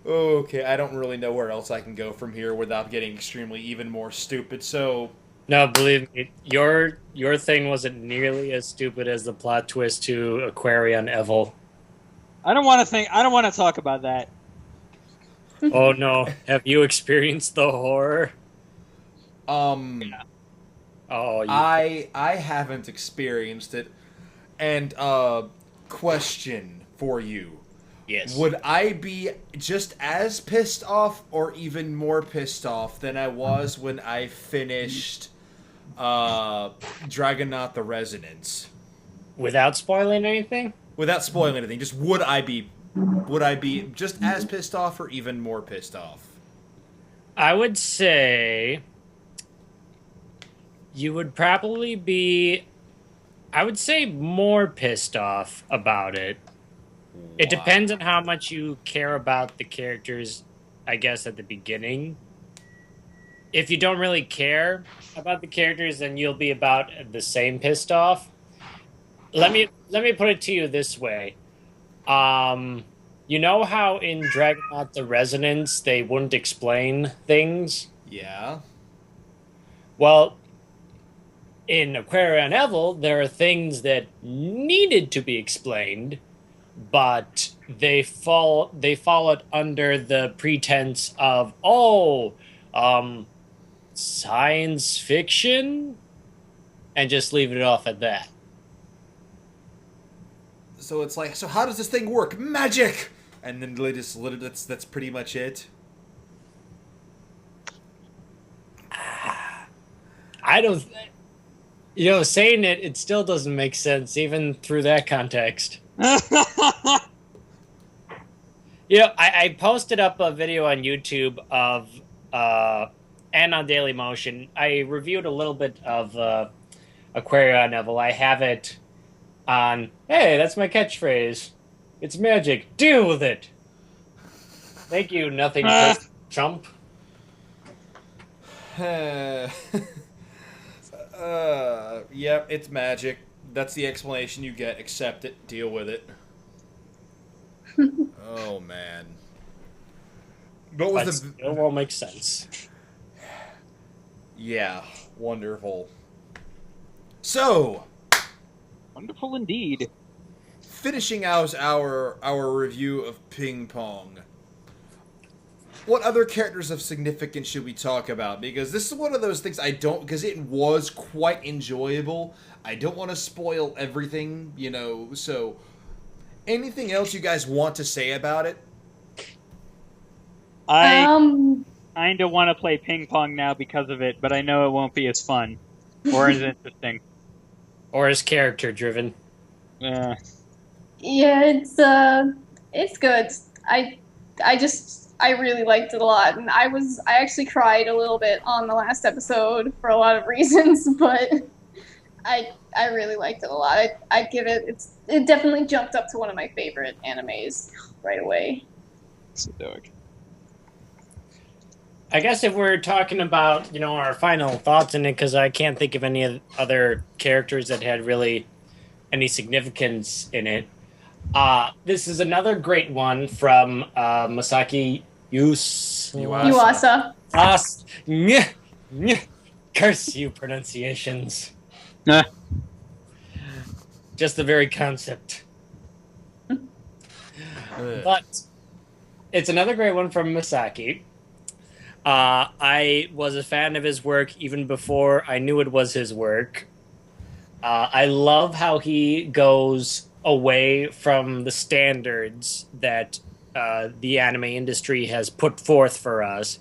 Okay, I don't really know where else I can go from here without getting extremely even more stupid, so... No, believe me, your thing wasn't nearly as stupid as the plot twist to Aquarion Evil. I don't want to talk about that. Oh no, have you experienced the horror? Oh, you I haven't experienced it. And, question for you. yes. Would I be just as pissed off or even more pissed off than I was when I finished Dragonaut the Resonance? Without spoiling anything? Without spoiling anything, just would I be just as pissed off or even more pissed off? I would say you would probably be, I would say, more pissed off about it. It depends on how much you care about the characters, I guess, at the beginning. If you don't really care about the characters, then you'll be about the same pissed off. Let me put it to you this way. You know how in Dragonaut the Resonance they wouldn't explain things? Yeah. Well, in Aquarion Evil, there are things that needed to be explained, but they fall it under the pretense of science fiction, and just leave it off at that. So it's like, so how does this thing work? Magic! And then that's pretty much it. I don't... saying it still doesn't make sense, even through that context. I posted up a video on YouTube of, and on Dailymotion. I reviewed a little bit of Aquarion Evil. I have it on, hey, that's my catchphrase. It's magic. Deal with it. Thank you, nothing first, chump. Yep, it's magic. That's the explanation you get. Accept it. Deal with it. Oh, man. What But was the? still won't make sense. Yeah, wonderful. So, Wonderful indeed. finishing out our review of Ping-Pong. What other characters of significance should we talk about? Because this is one of those things because it was quite enjoyable. I don't want to spoil everything, so anything else you guys want to say about it? I kind of want to play ping pong now because of it, but I know it won't be as fun or as interesting. Or is character driven. Yeah. Yeah, it's good. I really liked it a lot, and I actually cried a little bit on the last episode for a lot of reasons, but I really liked it a lot. I'd give it definitely jumped up to one of my favorite animes right away. Stoic. I guess if we're talking about, our final thoughts in it, because I can't think of any other characters that had really any significance in it. This is another great one from Masaki Yuasa. Curse you, pronunciations. Nah. Just the very concept. But it's another great one from Masaki. I was a fan of his work even before I knew it was his work. I love how he goes away from the standards that the anime industry has put forth for us.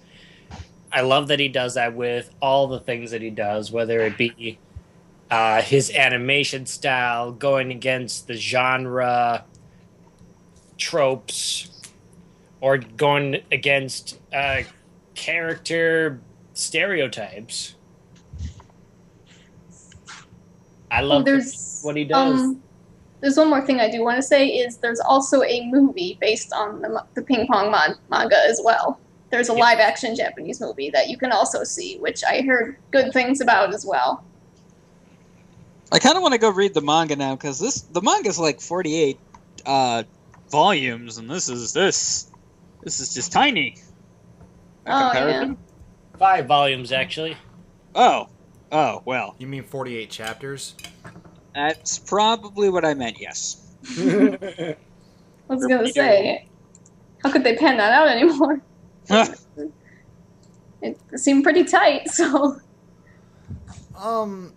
I love that he does that with all the things that he does, whether it be his animation style, going against the genre tropes, or going against character stereotypes. I love what he does. There's one more thing I do want to say is there's also a movie based on the Ping-Pong manga as well. There's a live-action Japanese movie that you can also see, which I heard good things about as well. I kind of want to go read the manga now because the manga's like 48 volumes, and this is just tiny. Yeah. 5 volumes, actually. Oh, well. You mean 48 chapters? That's probably what I meant, yes. I was going to say, how could they pan that out anymore? It seemed pretty tight, so...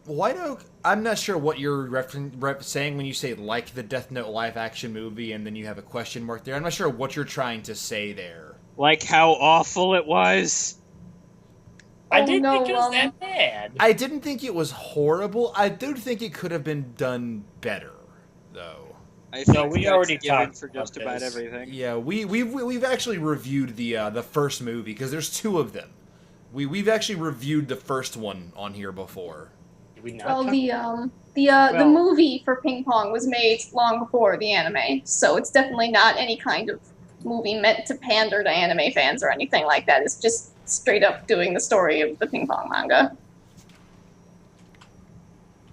White Oak, I'm not sure what you're saying when you say like the Death Note live-action movie and then you have a question mark there. I'm not sure what you're trying to say there. Like how awful it was? I didn't think it was that bad. I didn't think it was horrible. I do think it could have been done better, though. I think we already talked for just about about this. everything. Yeah, we've actually reviewed the first movie because there's 2 of them. We've actually reviewed the first one on here before. Did we not Well, talk- the movie for Ping-Pong was made long before the anime, so it's definitely not any kind of movie meant to pander to anime fans or anything like that. It's just straight up doing the story of the Ping-Pong manga.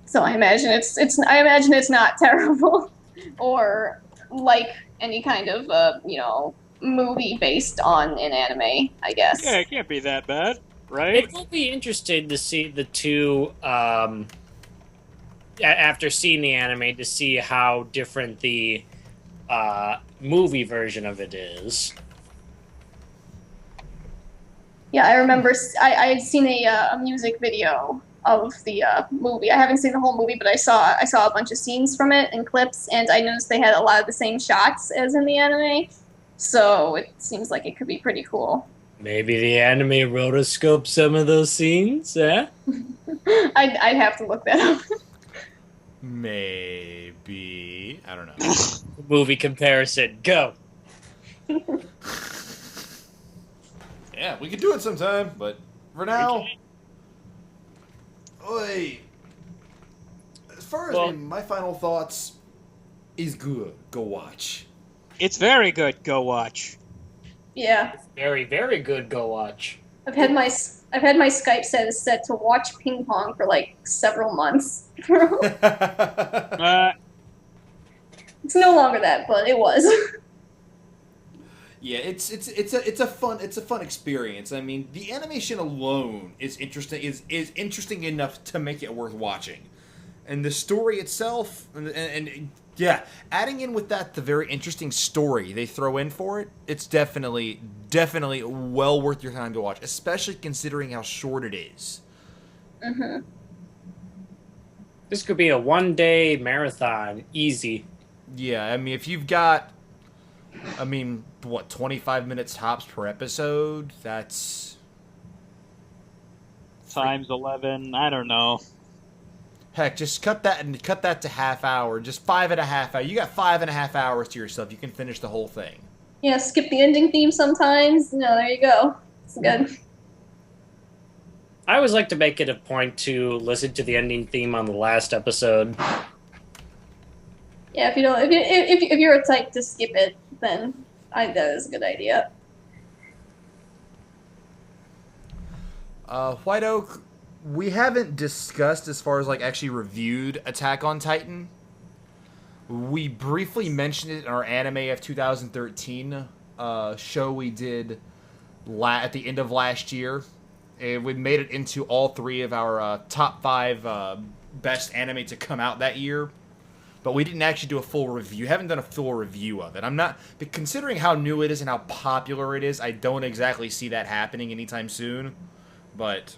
So I imagine it's not terrible or like any kind of movie based on an anime, I guess. Yeah, it can't be that bad, right? It will be interesting to see the two, after seeing the anime, to see how different the movie version of it is. Yeah, I remember I had seen a music video of the movie. I haven't seen the whole movie, but I saw a bunch of scenes from it and clips, and I noticed they had a lot of the same shots as in the anime. So it seems like it could be pretty cool. Maybe the anime rotoscoped some of those scenes, eh? I'd have to look that up. Maybe. I don't know. Movie comparison, go! Yeah, we could do it sometime, but for now... Oi. As far as my final thoughts is good. Go watch. It's very good. Go watch. Yeah, Very, very good, go watch. I've had my Skype set to watch Ping-Pong for like several months. It's no longer that, but it was. Yeah, it's a fun experience. I mean, the animation alone is interesting enough to make it worth watching, and the story itself, and yeah, adding in with that the very interesting story they throw in for it, it's definitely well worth your time to watch, especially considering how short it is. Mm-hmm. This could be a 1-day marathon, easy. Yeah, I mean, if you've got, I mean, what, 25 minutes tops per episode? That's Times 11. I don't know. heck, just cut that to half hour. Just 5.5 hours. You got 5.5 hours to yourself. You can finish the whole thing. Yeah, skip the ending theme sometimes. No, there you go. It's good. I always like to make it a point to listen to the ending theme on the last episode. Yeah, if you're a type to skip it, then that is a good idea. White Oak, we haven't discussed as far as like actually reviewed Attack on Titan. We briefly mentioned it in our Anime of 2013 show we did at the end of last year. And we made it into all three of our top 5 best anime to come out that year. But we didn't actually do a full review. Haven't done a full review of it. But considering how new it is and how popular it is, I don't exactly see that happening anytime soon. But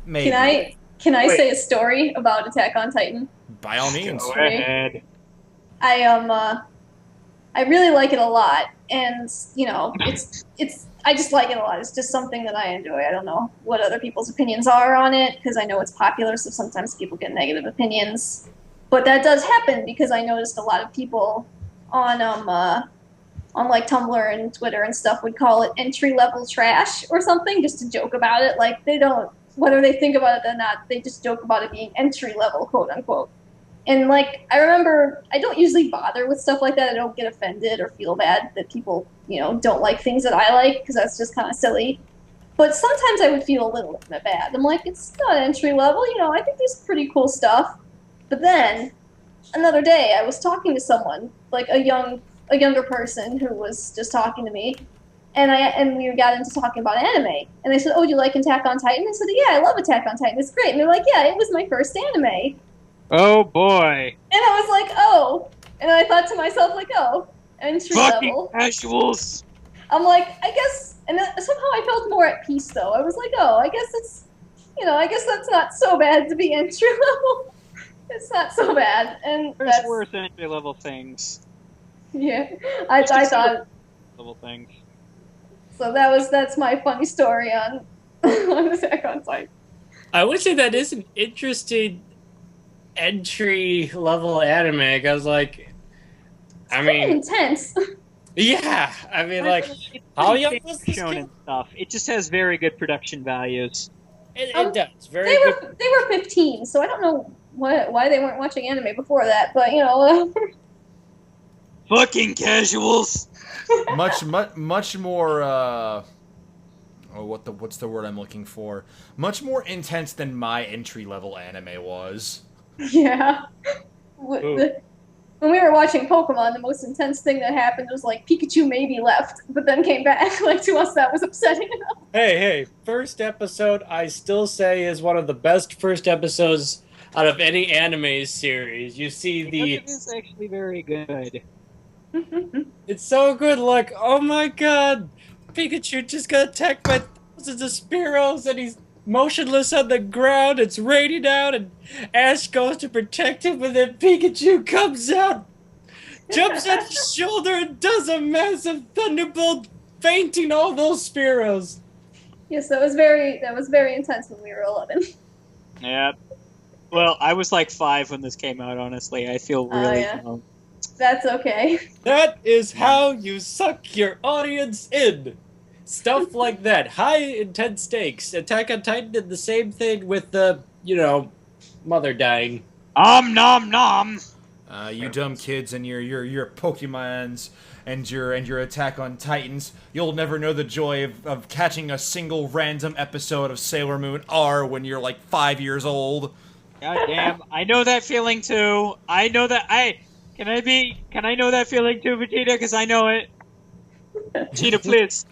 maybe. Can I say a story about Attack on Titan? By all means. Go ahead. I really like it a lot, and I just like it a lot. It's just something that I enjoy. I don't know what other people's opinions are on it because I know it's popular, so sometimes people get negative opinions. But that does happen because I noticed a lot of people on like Tumblr and Twitter and stuff would call it entry level trash or something just to joke about it. Like they don't, whether they think about it or not, they just joke about it being entry level, quote unquote. And like I remember, I don't usually bother with stuff like that. I don't get offended or feel bad that people don't like things that I like because that's just kind of silly. But sometimes I would feel a little bit bad. I'm like, it's not entry level. I think there's pretty cool stuff. But then, another day, I was talking to someone, like a younger person who was just talking to me, and we got into talking about anime. And they said, "Oh, do you like Attack on Titan?" I said, "Yeah, I love Attack on Titan. It's great." And they're like, "Yeah, it was my first anime." Oh boy. And I was like, "Oh," and I thought to myself, like, "Oh, entry level." Casuals. I'm like, I guess, and somehow I felt more at peace though. I was like, "Oh, I guess it's, I guess that's not so bad to be entry level." It's not so bad, and There's that's worse entry level things. yeah. I thought Level things. so. That's my funny story on Attack on Titan. I would say that is an interesting entry level anime because, like, I mean, Intense. yeah, I mean, like, how young was this shown kid? and stuff. It just has very good production values. It does very They good. were 15, so I don't know why they weren't watching anime before that, but Fucking casuals. much more what's the word I'm looking for? Much more intense than my entry level anime was. yeah. When we were watching Pokemon, the most intense thing that happened was like Pikachu maybe left, but then came back. Like to us, that was upsetting enough. Hey, first episode I still say is one of the best first episodes out of any anime series. You see It is actually very good. it's so good, like, oh my god, Pikachu just got attacked by thousands of Spearows and he's motionless on the ground, it's raining out, and Ash goes to protect him, and then Pikachu comes out, jumps at his shoulder, and does a massive thunderbolt, fainting all those Spearows. Yes, that was very intense when we were 11. Yeah. Well, I was like 5 when this came out, honestly. I feel really yeah. young. That's okay. That is how you suck your audience in. Stuff like that. High intense stakes. Attack on Titan did the same thing with the, mother dying. Nom nom. You dumb kids and your Pokemons and your Attack on Titans, you'll never know the joy of catching a single random episode of Sailor Moon R when you're like 5 years old. God damn, I know that feeling too. I know that Can I know that feeling too, Vegeta? Because I know it. Tina, please.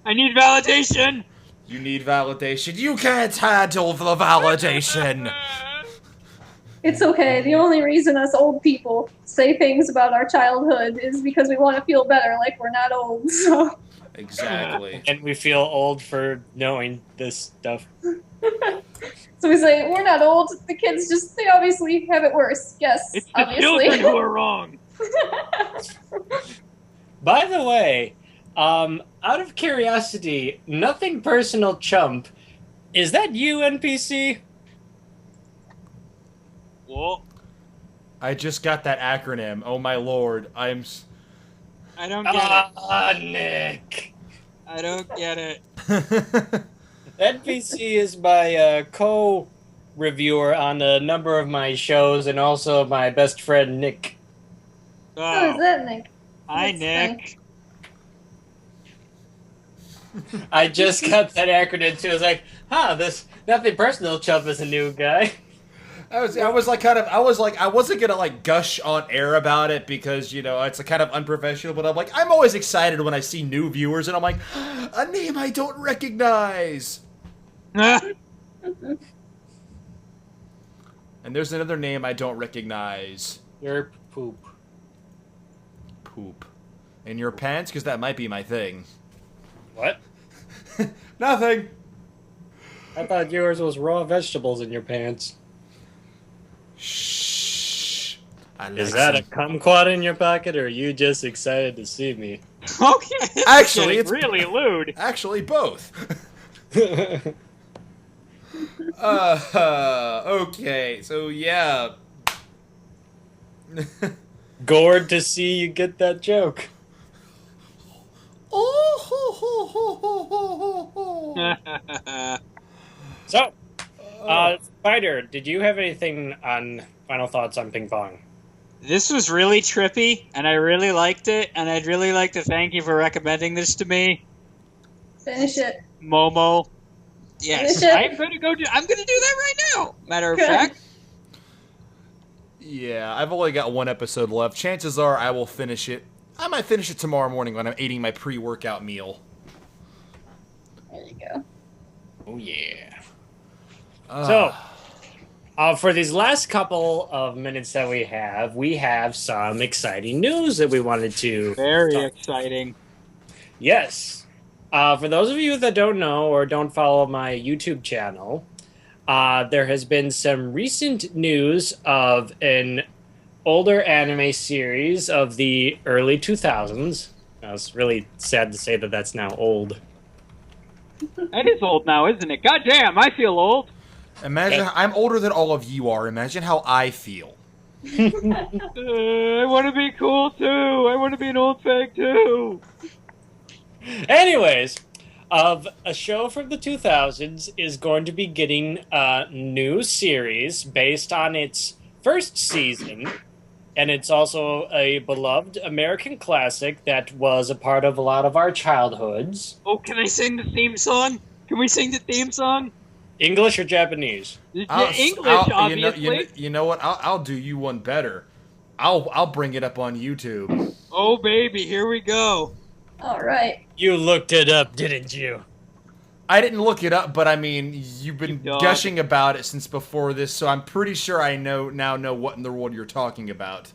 I need validation. You need validation. You can't handle the validation. It's okay. The only reason us old people say things about our childhood is because we want to feel better, like we're not old. So. Exactly. And we feel old for knowing this stuff. So we say we're not old. The kids they obviously have it worse. Yes, It's the obviously. children who are wrong. By the way, out of curiosity, nothing personal, chump. Is that you, NPC? Well, I just got that acronym. Oh my lord. I don't get it. Nick. I don't get it. NPC is my co-reviewer on a number of my shows, and also my best friend Nick. Oh, is that Nick? Hi, That's Nick. I just got that acronym too. I was like, this nothing personal, chump is a new guy. I wasn't gonna like gush on air about it because, you know, it's a kind of unprofessional, but I'm always excited when I see new viewers and I'm like, a name I don't recognize. And there's another name I don't recognize. You're poop. Poop. In your pants? Because that might be my thing. What? Nothing. I thought yours was raw vegetables in your pants. Shh. Is that a kumquat in your pocket, or are you just excited to see me? Okay. Actually, it's really lewd. Actually, both. Okay, so yeah. Gored to see you get that joke. So, Spider, did you have anything on final thoughts on Ping-Pong? This was really trippy, and I really liked it, and I'd really like to thank you for recommending this to me. Finish it. Momo. Yes, Finish it. I'm gonna do that right now. Matter of Good. fact. Yeah, I've only got one episode left. Chances are I will finish it. I might finish it tomorrow morning when I'm eating my pre-workout meal. There you go. Oh, yeah. So, for these last couple of minutes that we have some exciting news that we wanted to... Very exciting. Yes. For those of you that don't know or don't follow my YouTube channel, there has been some recent news of an older anime series of the early 2000s. Now, it's really sad to say that that's now old. That is old now, isn't it? God damn, I feel old. Imagine, I'm older than all of you are. Imagine how I feel. I want to be cool too. I want to be an old fag too. Anyways, a show from the 2000s is going to be getting a new series based on its first season, and it's also a beloved American classic that was a part of a lot of our childhoods. Oh, can I sing the theme song? Can we sing the theme song? English or Japanese? English, obviously. You know what? I'll do you one better. I'll bring it up on YouTube. Oh, baby, here we go. All right. You looked it up, didn't you? I didn't look it up, but I mean, you've been You dog. gushing about it since before this, so I'm pretty sure I now know what in the world you're talking about.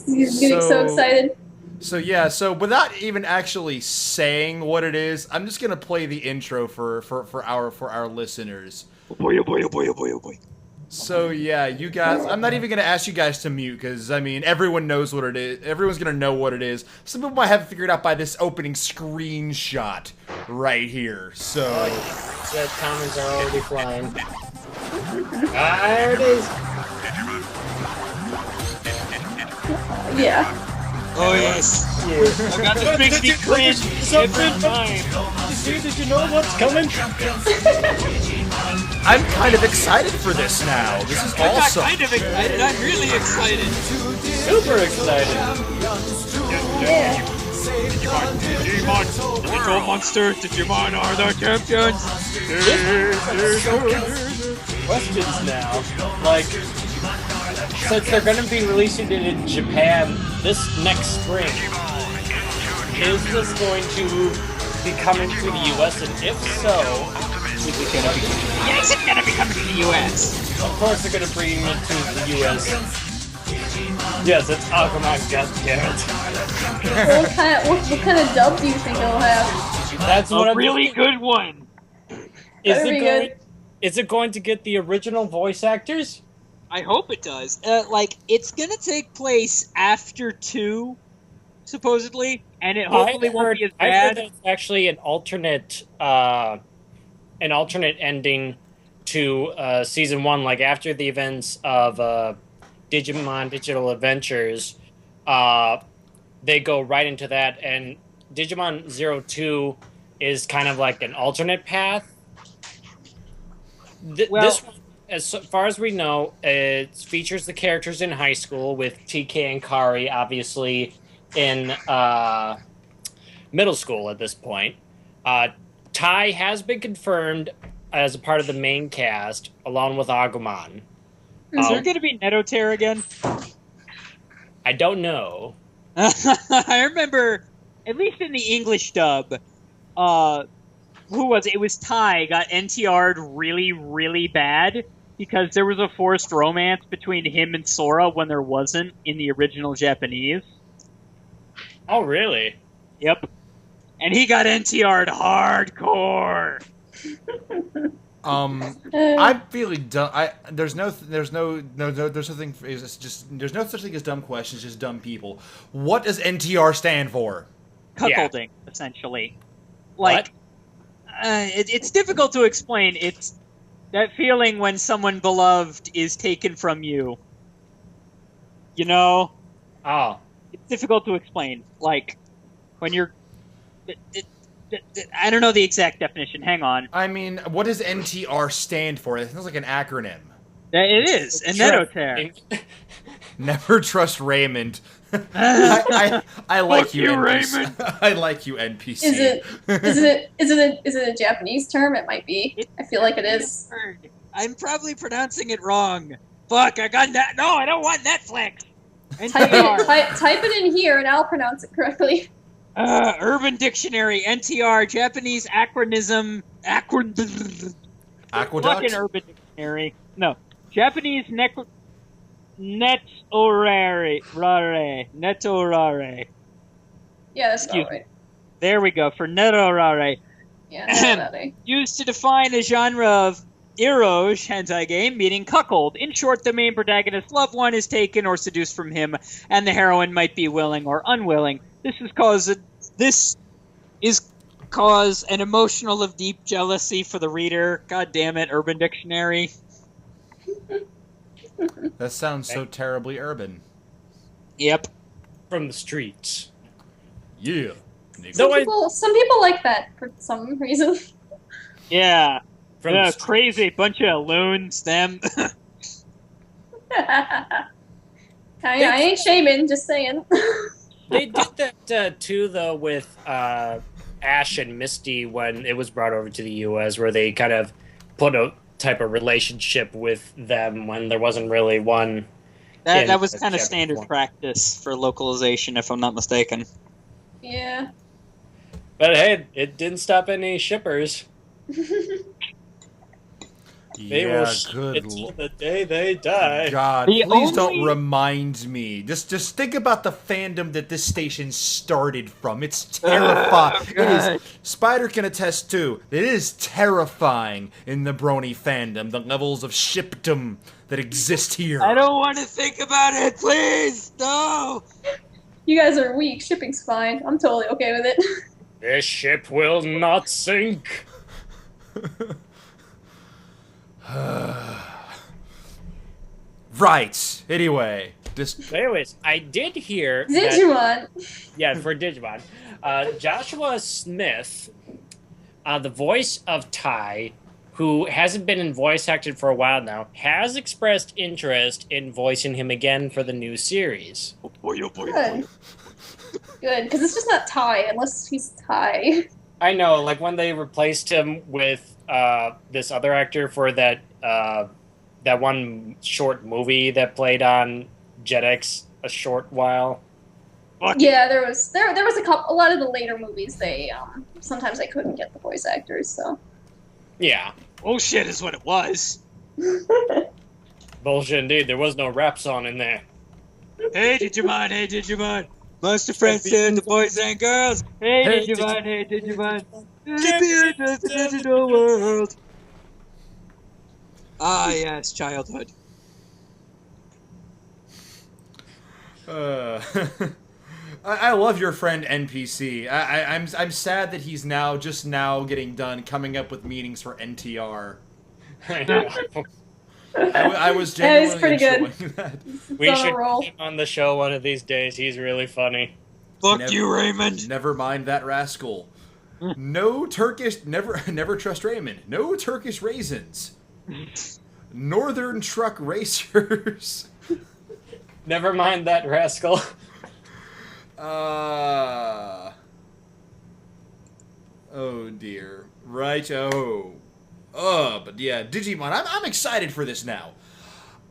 He's getting so excited. So yeah, so without even actually saying what it is, I'm just gonna play the intro for our listeners. Oh boy, oh boy, oh boy, oh boy, oh boy. So yeah, you guys, I'm not even gonna ask you guys to mute because I mean everyone knows what it is. Everyone's gonna know what it is. Some people might have it figured out by this opening screenshot right here. So The comments are already flying. There it is. Yeah. Oh yes. I got the big cringe in my mind. Did you know what's coming? I'm kind of excited for this now. This is I'm not awesome. kind of excited. I'm really excited. Super excited. Yeah. Digimon, Little Monster, Digimon are the champions. Questions now. Like, since they're going to be releasing it in Japan this next spring, is this going to be coming to the US? And if so, Yes, it's gonna be coming to the US. of course they're going to bring it to the US. Yes, it's Aquaman, God damn it. What kind of dub do you think it'll have? That's what A I'm really thinking. good one. Is it going to get the original voice actors? I hope it does. It's gonna take place after 2, supposedly, and it hopefully won't be as I heard bad. that it's actually an alternate ending to season 1. Like after the events of Digimon Digital Adventures, they go right into that, and Digimon 02 is kind of like an alternate path. This one, as far as we know, it features the characters in high school with TK and Kari, obviously in middle school at this point. Tai has been confirmed as a part of the main cast, along with Agumon. Is there going to be Netotere again? I don't know. I remember, at least in the English dub, who was it? It was Tai got NTR'd really, really bad because there was a forced romance between him and Sora when there wasn't in the original Japanese. Oh, really? Yep. And he got NTR'd hardcore. I'm feeling dumb. There's no such thing. It's just there's no such thing as dumb questions. Just dumb people. What does NTR stand for? Cuckolding, essentially. Like, it's difficult to explain. It's that feeling when someone beloved is taken from you. You know? Oh. It's difficult to explain. Like, when you're... I don't know the exact definition. Hang on. I mean, what does NTR stand for? It sounds like an acronym. It is. And Netotere. Never trust Raymond. I like you, NPC. Raymond. I like you, NPC. Is it a Japanese term? It might be. I feel like it is. I'm probably pronouncing it wrong. Fuck, I got that. No, I don't want Netflix. Type it in here and I'll pronounce it correctly. Urban Dictionary, NTR, Japanese acronym, Aqueduct? fucking Urban Dictionary. No, Japanese netorare. Yeah, that's about right. There we go, for netorare. Yeah, netorare. Used to define a genre of eroge hentai game, meaning cuckold. In short, the main protagonist's loved one is taken or seduced from him, and the heroine might be willing or unwilling. This is cause an emotional of deep jealousy for the reader. God damn it, Urban Dictionary. That sounds so terribly urban. Yep. From the streets. Yeah. Some people like that for some reason. Yeah. From the crazy bunch of loons, them. I ain't shaming, just saying. They did that too, though, with Ash and Misty when it was brought over to the U.S., where they kind of put a type of relationship with them when there wasn't really one. That was kind of standard practice for localization, if I'm not mistaken. Yeah. But hey, it didn't stop any shippers. They will ship until the day they die. God, please don't remind me. Just think about the fandom that this station started from. It's terrifying. Spider can attest too. It is terrifying in the Brony fandom, the levels of shipdom that exist here. I don't want to think about it, please! No! You guys are weak. Shipping's fine. I'm totally okay with it. This ship will not sink. Right. Anyways, I did hear Digimon. For Digimon, Joshua Smith, the voice of Tai, who hasn't been in voice acted for a while now, has expressed interest in voicing him again for the new series. Good. Good, because it's just not Tai unless he's Tai. I know, like when they replaced him with this other actor for that one short movie that played on Jetix a short while. Yeah, there was a lot of the later movies. They sometimes I couldn't get the voice actors, so. Yeah. Bullshit is what it was. Bullshit indeed. There was no rap song in there. Hey, Digimon. Monster friends to the boys and girls. Hey, Digimon. Champion of the digital world. Ah, yes, childhood. I love your friend NPC. I'm sad that he's just now getting done coming up with meanings for NTR. I know. I was Yeah, he's genuinely pretty enjoying that. We should get him on the show one of these days. He's really funny. Fuck you, Raymond. Never mind that rascal. No Turkish. Never trust Raymond. No Turkish raisins. Northern truck racers. Never mind that rascal. Oh dear. Right-o. But yeah, Digimon. I'm excited for this now.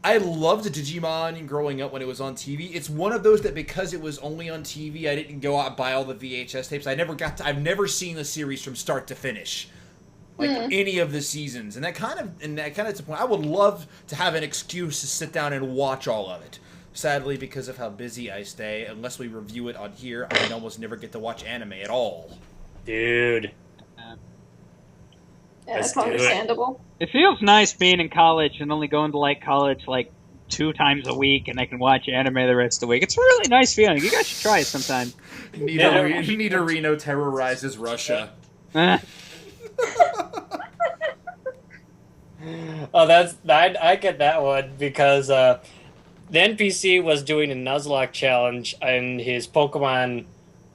I loved Digimon growing up when it was on TV. It's one of those that because it was only on TV, I didn't go out and buy all the VHS tapes. I've never seen the series from start to finish. Like any of the seasons. And that kind of to the point. I would love to have an excuse to sit down and watch all of it. Sadly, because of how busy I stay, unless we review it on here, I almost never get to watch anime at all. Dude. Yeah, that's understandable. It feels nice being in college and only going to college 2 times a week, and I can watch anime the rest of the week. It's a really nice feeling. You guys should try it sometime. Nidorino terrorizes Russia. Oh, I get that one because the NPC was doing a Nuzlocke challenge in his Pokemon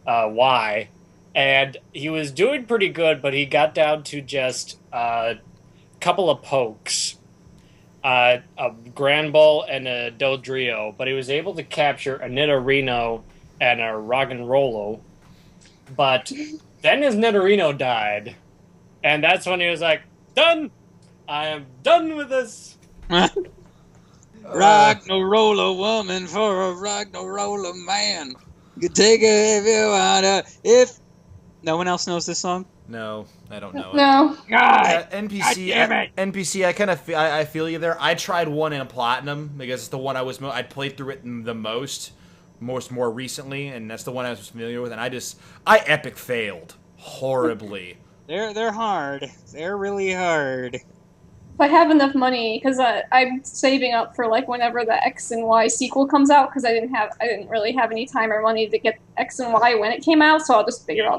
Y, and he was doing pretty good, but he got down to just a couple of pokes, a Granbull and a Dodrio, but he was able to capture a Nidorino and a Roggenrolo, but then his Nidorino died, and that's when he was like, done! I am done with this! Ragnarola woman for a Ragnarola man. You can take it if you wanna. If no one else knows this song, No, I don't know. No. God, NPC. God damn it. NPC. I kind of I feel you there. I tried one in a platinum because it's the one I played through it the most more recently, and that's the one I was familiar with. And I epic failed horribly. They're hard. They're really hard. If I have enough money, because I'm saving up for whenever the X and Y sequel comes out, because I didn't really have any time or money to get X and Y when it came out, so I'll just figure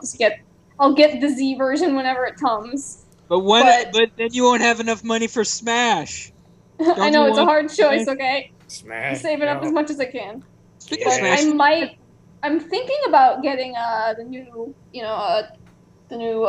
I'll get the Z version whenever it comes. But then you won't have enough money for Smash. I know it's a hard choice. Okay, Smash. I'm saving up as much as I can. Speaking of Yeah. Smash, I'm thinking about getting the new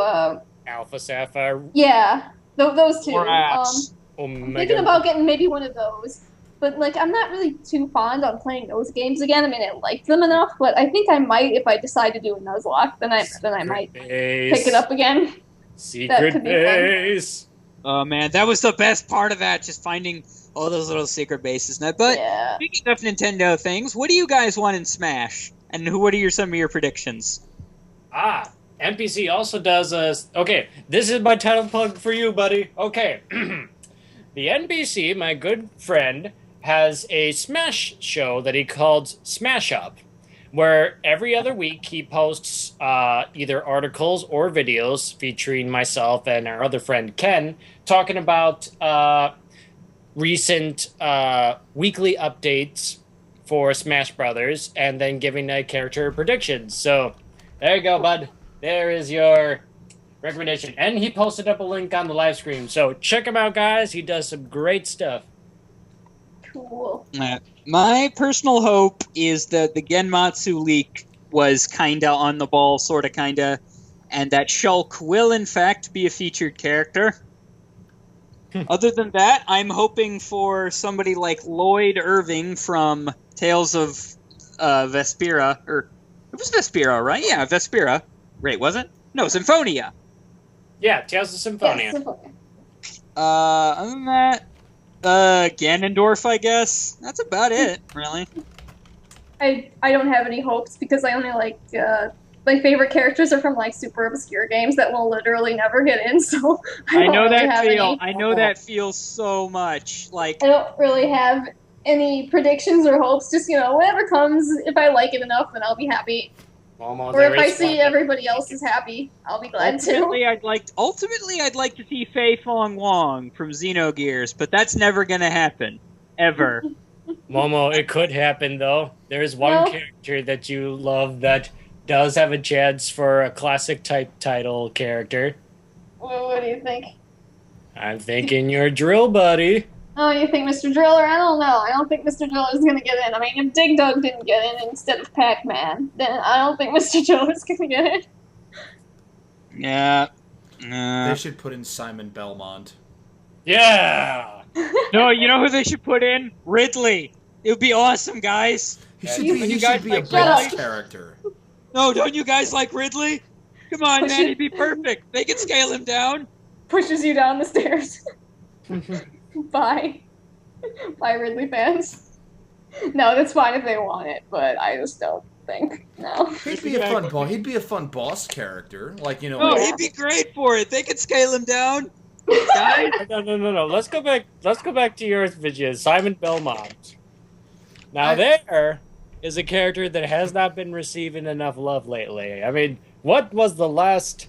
Alpha Sapphire. yeah. Those two. Rats. I'm Omega. thinking about getting maybe one of those. But I'm not really too fond on playing those games again. I mean, I like them enough, but I think I might if I decide to do a Nuzlocke. Then I might pick it up again. Secret could be base. oh man, that was the best part of that. Just finding all those little secret bases. But Yeah. speaking of Nintendo things, what do you guys want in Smash? And what are some of your predictions? NPC also does okay, this is my title plug for you, buddy. Okay. The NPC, my good friend, has a Smash show that he calls Smash Up, where every other week he posts either articles or videos featuring myself and our other friend Ken talking about recent weekly updates for Smash Brothers and then giving a character predictions. So there you go, bud. There is your recommendation. And he posted up a link on the live stream. So check him out, guys. He does some great stuff. Cool. My personal hope is that the Genmatsu leak was kinda on the ball, sorta kinda, and that Shulk will in fact be a featured character. Other than that, I'm hoping for somebody like Lloyd Irving from Tales of Vespera, or it was Vespera, right? Yeah, Vespera. Right, was it? No, Symphonia. Yeah, Tales of Symphonia. Other than that, Ganondorf, I guess. That's about it, really. I don't have any hopes because I only like my favorite characters are from like super obscure games that will literally never get in. So I don't know really that have feel. any. I know that feels so much. Like I don't really have any predictions or hopes. Just whatever comes. If I like it enough, then I'll be happy. Momo, Or if there I is see one- everybody else is happy, I'll be glad ultimately, too. I'd like to see Fei Fong Wong from Xenogears, but that's never gonna happen, ever. Momo, it could happen though. There's one No. character that you love that does have a chance for a classic type title character. What do you think? I'm thinking your drill buddy. Oh, you think Mr. Driller? I don't know. I don't think Mr. Driller's gonna get in. I mean, if Dig Dug didn't get in instead of Pac-Man, then I don't think Mr. Driller's gonna get in. Yeah. They should put in Simon Belmont. Yeah. No, you know who they should put in? Ridley. It would be awesome, guys. He should You- be, you he guys should be a like boss Ridley? character. No, don't you guys like Ridley? Come on, man, he'd be perfect. They could scale him down. Pushes you down the stairs. Bye. Bye, Ridley fans. No, that's fine if they want it, but I just don't think. No. He'd be a fun boss. He'd be a fun boss character, like No, like, he'd be great for it. They could scale him down. Guys, No. Let's go back. Let's go back to yours, Vijay. Simon Belmont. Now I- there is a character that has not been receiving enough love lately. I mean, what was the last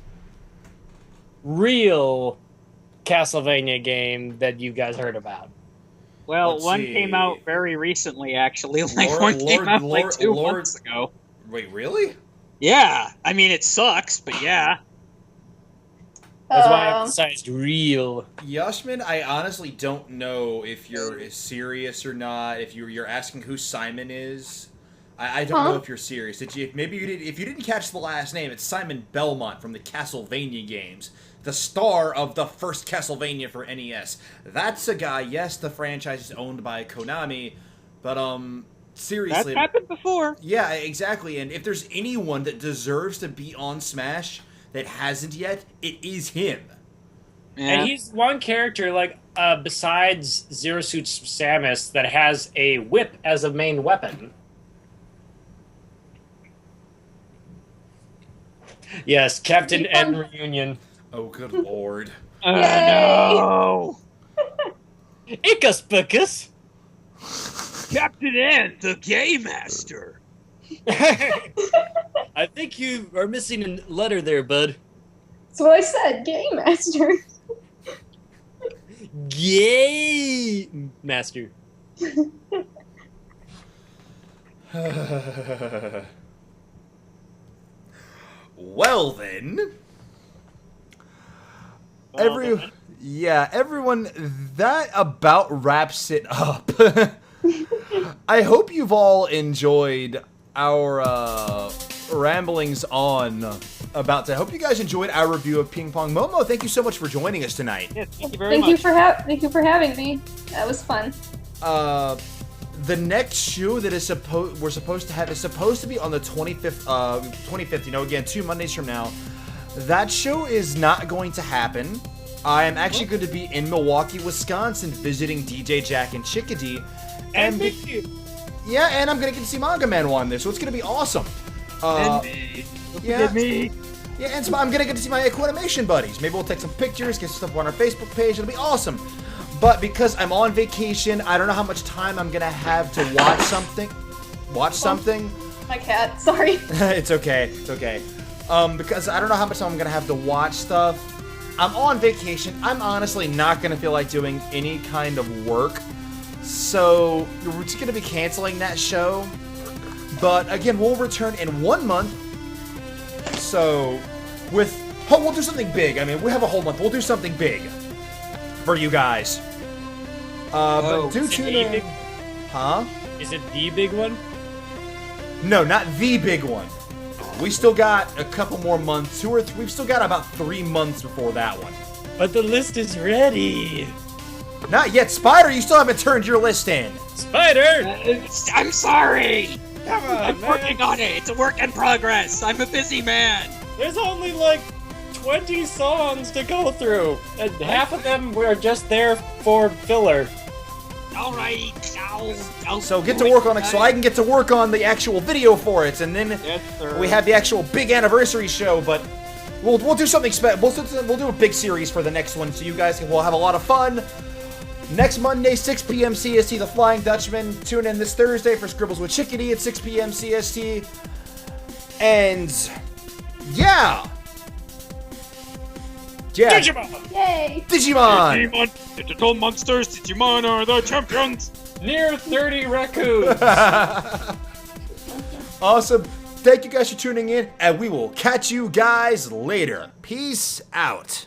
real Castlevania game that you guys heard about? well, Let's one see. came out very recently, actually. Like Lord- one came Lord- out like Lord- 2 Lord- months ago. Wait, really? Yeah, I mean it sucks, but yeah. That's why I emphasized real. Yashmin, I honestly don't know if you're serious or not. If you're asking who Simon is, I don't know Huh? if you're serious. If you didn't catch the last name, it's Simon Belmont from the Castlevania games, the star of the first Castlevania for NES. That's a guy. Yes, the franchise is owned by Konami, but seriously, That's happened before. yeah, exactly. And if there's anyone that deserves to be on Smash that hasn't yet, it is him. Yeah. And he's one character, like, besides Zero Suit Samus, that has a whip as a main weapon. Yes, Captain N Reunion. Oh, good lord. Oh, Yay! no. Ickus Pickus! Captain N, the Game Master. I think you are missing a letter there, bud. That's what I said, Game Master. Yay, Master. Well then, Well, everyone, that about wraps it up. I hope you've all enjoyed our ramblings on about that. I hope you guys enjoyed our review of Ping-Pong. Momo, thank you so much for joining us tonight. Yes, thank you very Thank much. you for having me. That was fun. The next show that we're supposed to have is supposed to be on the 25th. 25th. You know, again, 2 Mondays from now. That show is not going to happen. I am actually going to be in Milwaukee, Wisconsin, visiting DJ Jack and Chickadee, and yeah, and I'm gonna get to see MangaMan on there, so it's gonna be awesome. And me. Don't yeah. forget me. Yeah, and so I'm gonna get to see my Equinimation buddies. Maybe we'll take some pictures, get some stuff on our Facebook page. It'll be awesome. But because I'm on vacation, I don't know how much time I'm gonna have to watch something. My cat, sorry. It's okay. It's okay. Because I don't know how much time I'm gonna have to watch stuff. I'm on vacation. I'm honestly not gonna feel like doing any kind of work. So we're just gonna be canceling that show. But again, we'll return in 1 month. So we'll do something big. I mean, we have a whole month. We'll do something big for you guys. But do Is it tune the in. big- Huh? Is it the big one? No, not the big one. We still got a couple more months, 2 or 3. We've still got about 3 months before that one. But the list is ready. Not yet, Spider. You still haven't turned your list in. Spider! I'm sorry. Come on, I'm working on it. It's a work in progress. I'm a busy man. There's only like 20 songs to go through, and half of them were just there for filler. All right. I'll So get to work on it, so I can get to work on the actual video for it, and then Yes, sir. we have the actual big anniversary show. But we'll do something special. We'll do a big series for the next one, so you guys will have a lot of fun. Next Monday, 6 p.m. CST, The Flying Dutchman. Tune in this Thursday for Scribbles with Chickadee at 6 p.m. CST. And yeah. Yeah. Digimon! Yay! Digimon! Digimon! Digital monsters! Digimon are the champions! Near 30 raccoons. Awesome. Thank you guys for tuning in, and we will catch you guys later. Peace out.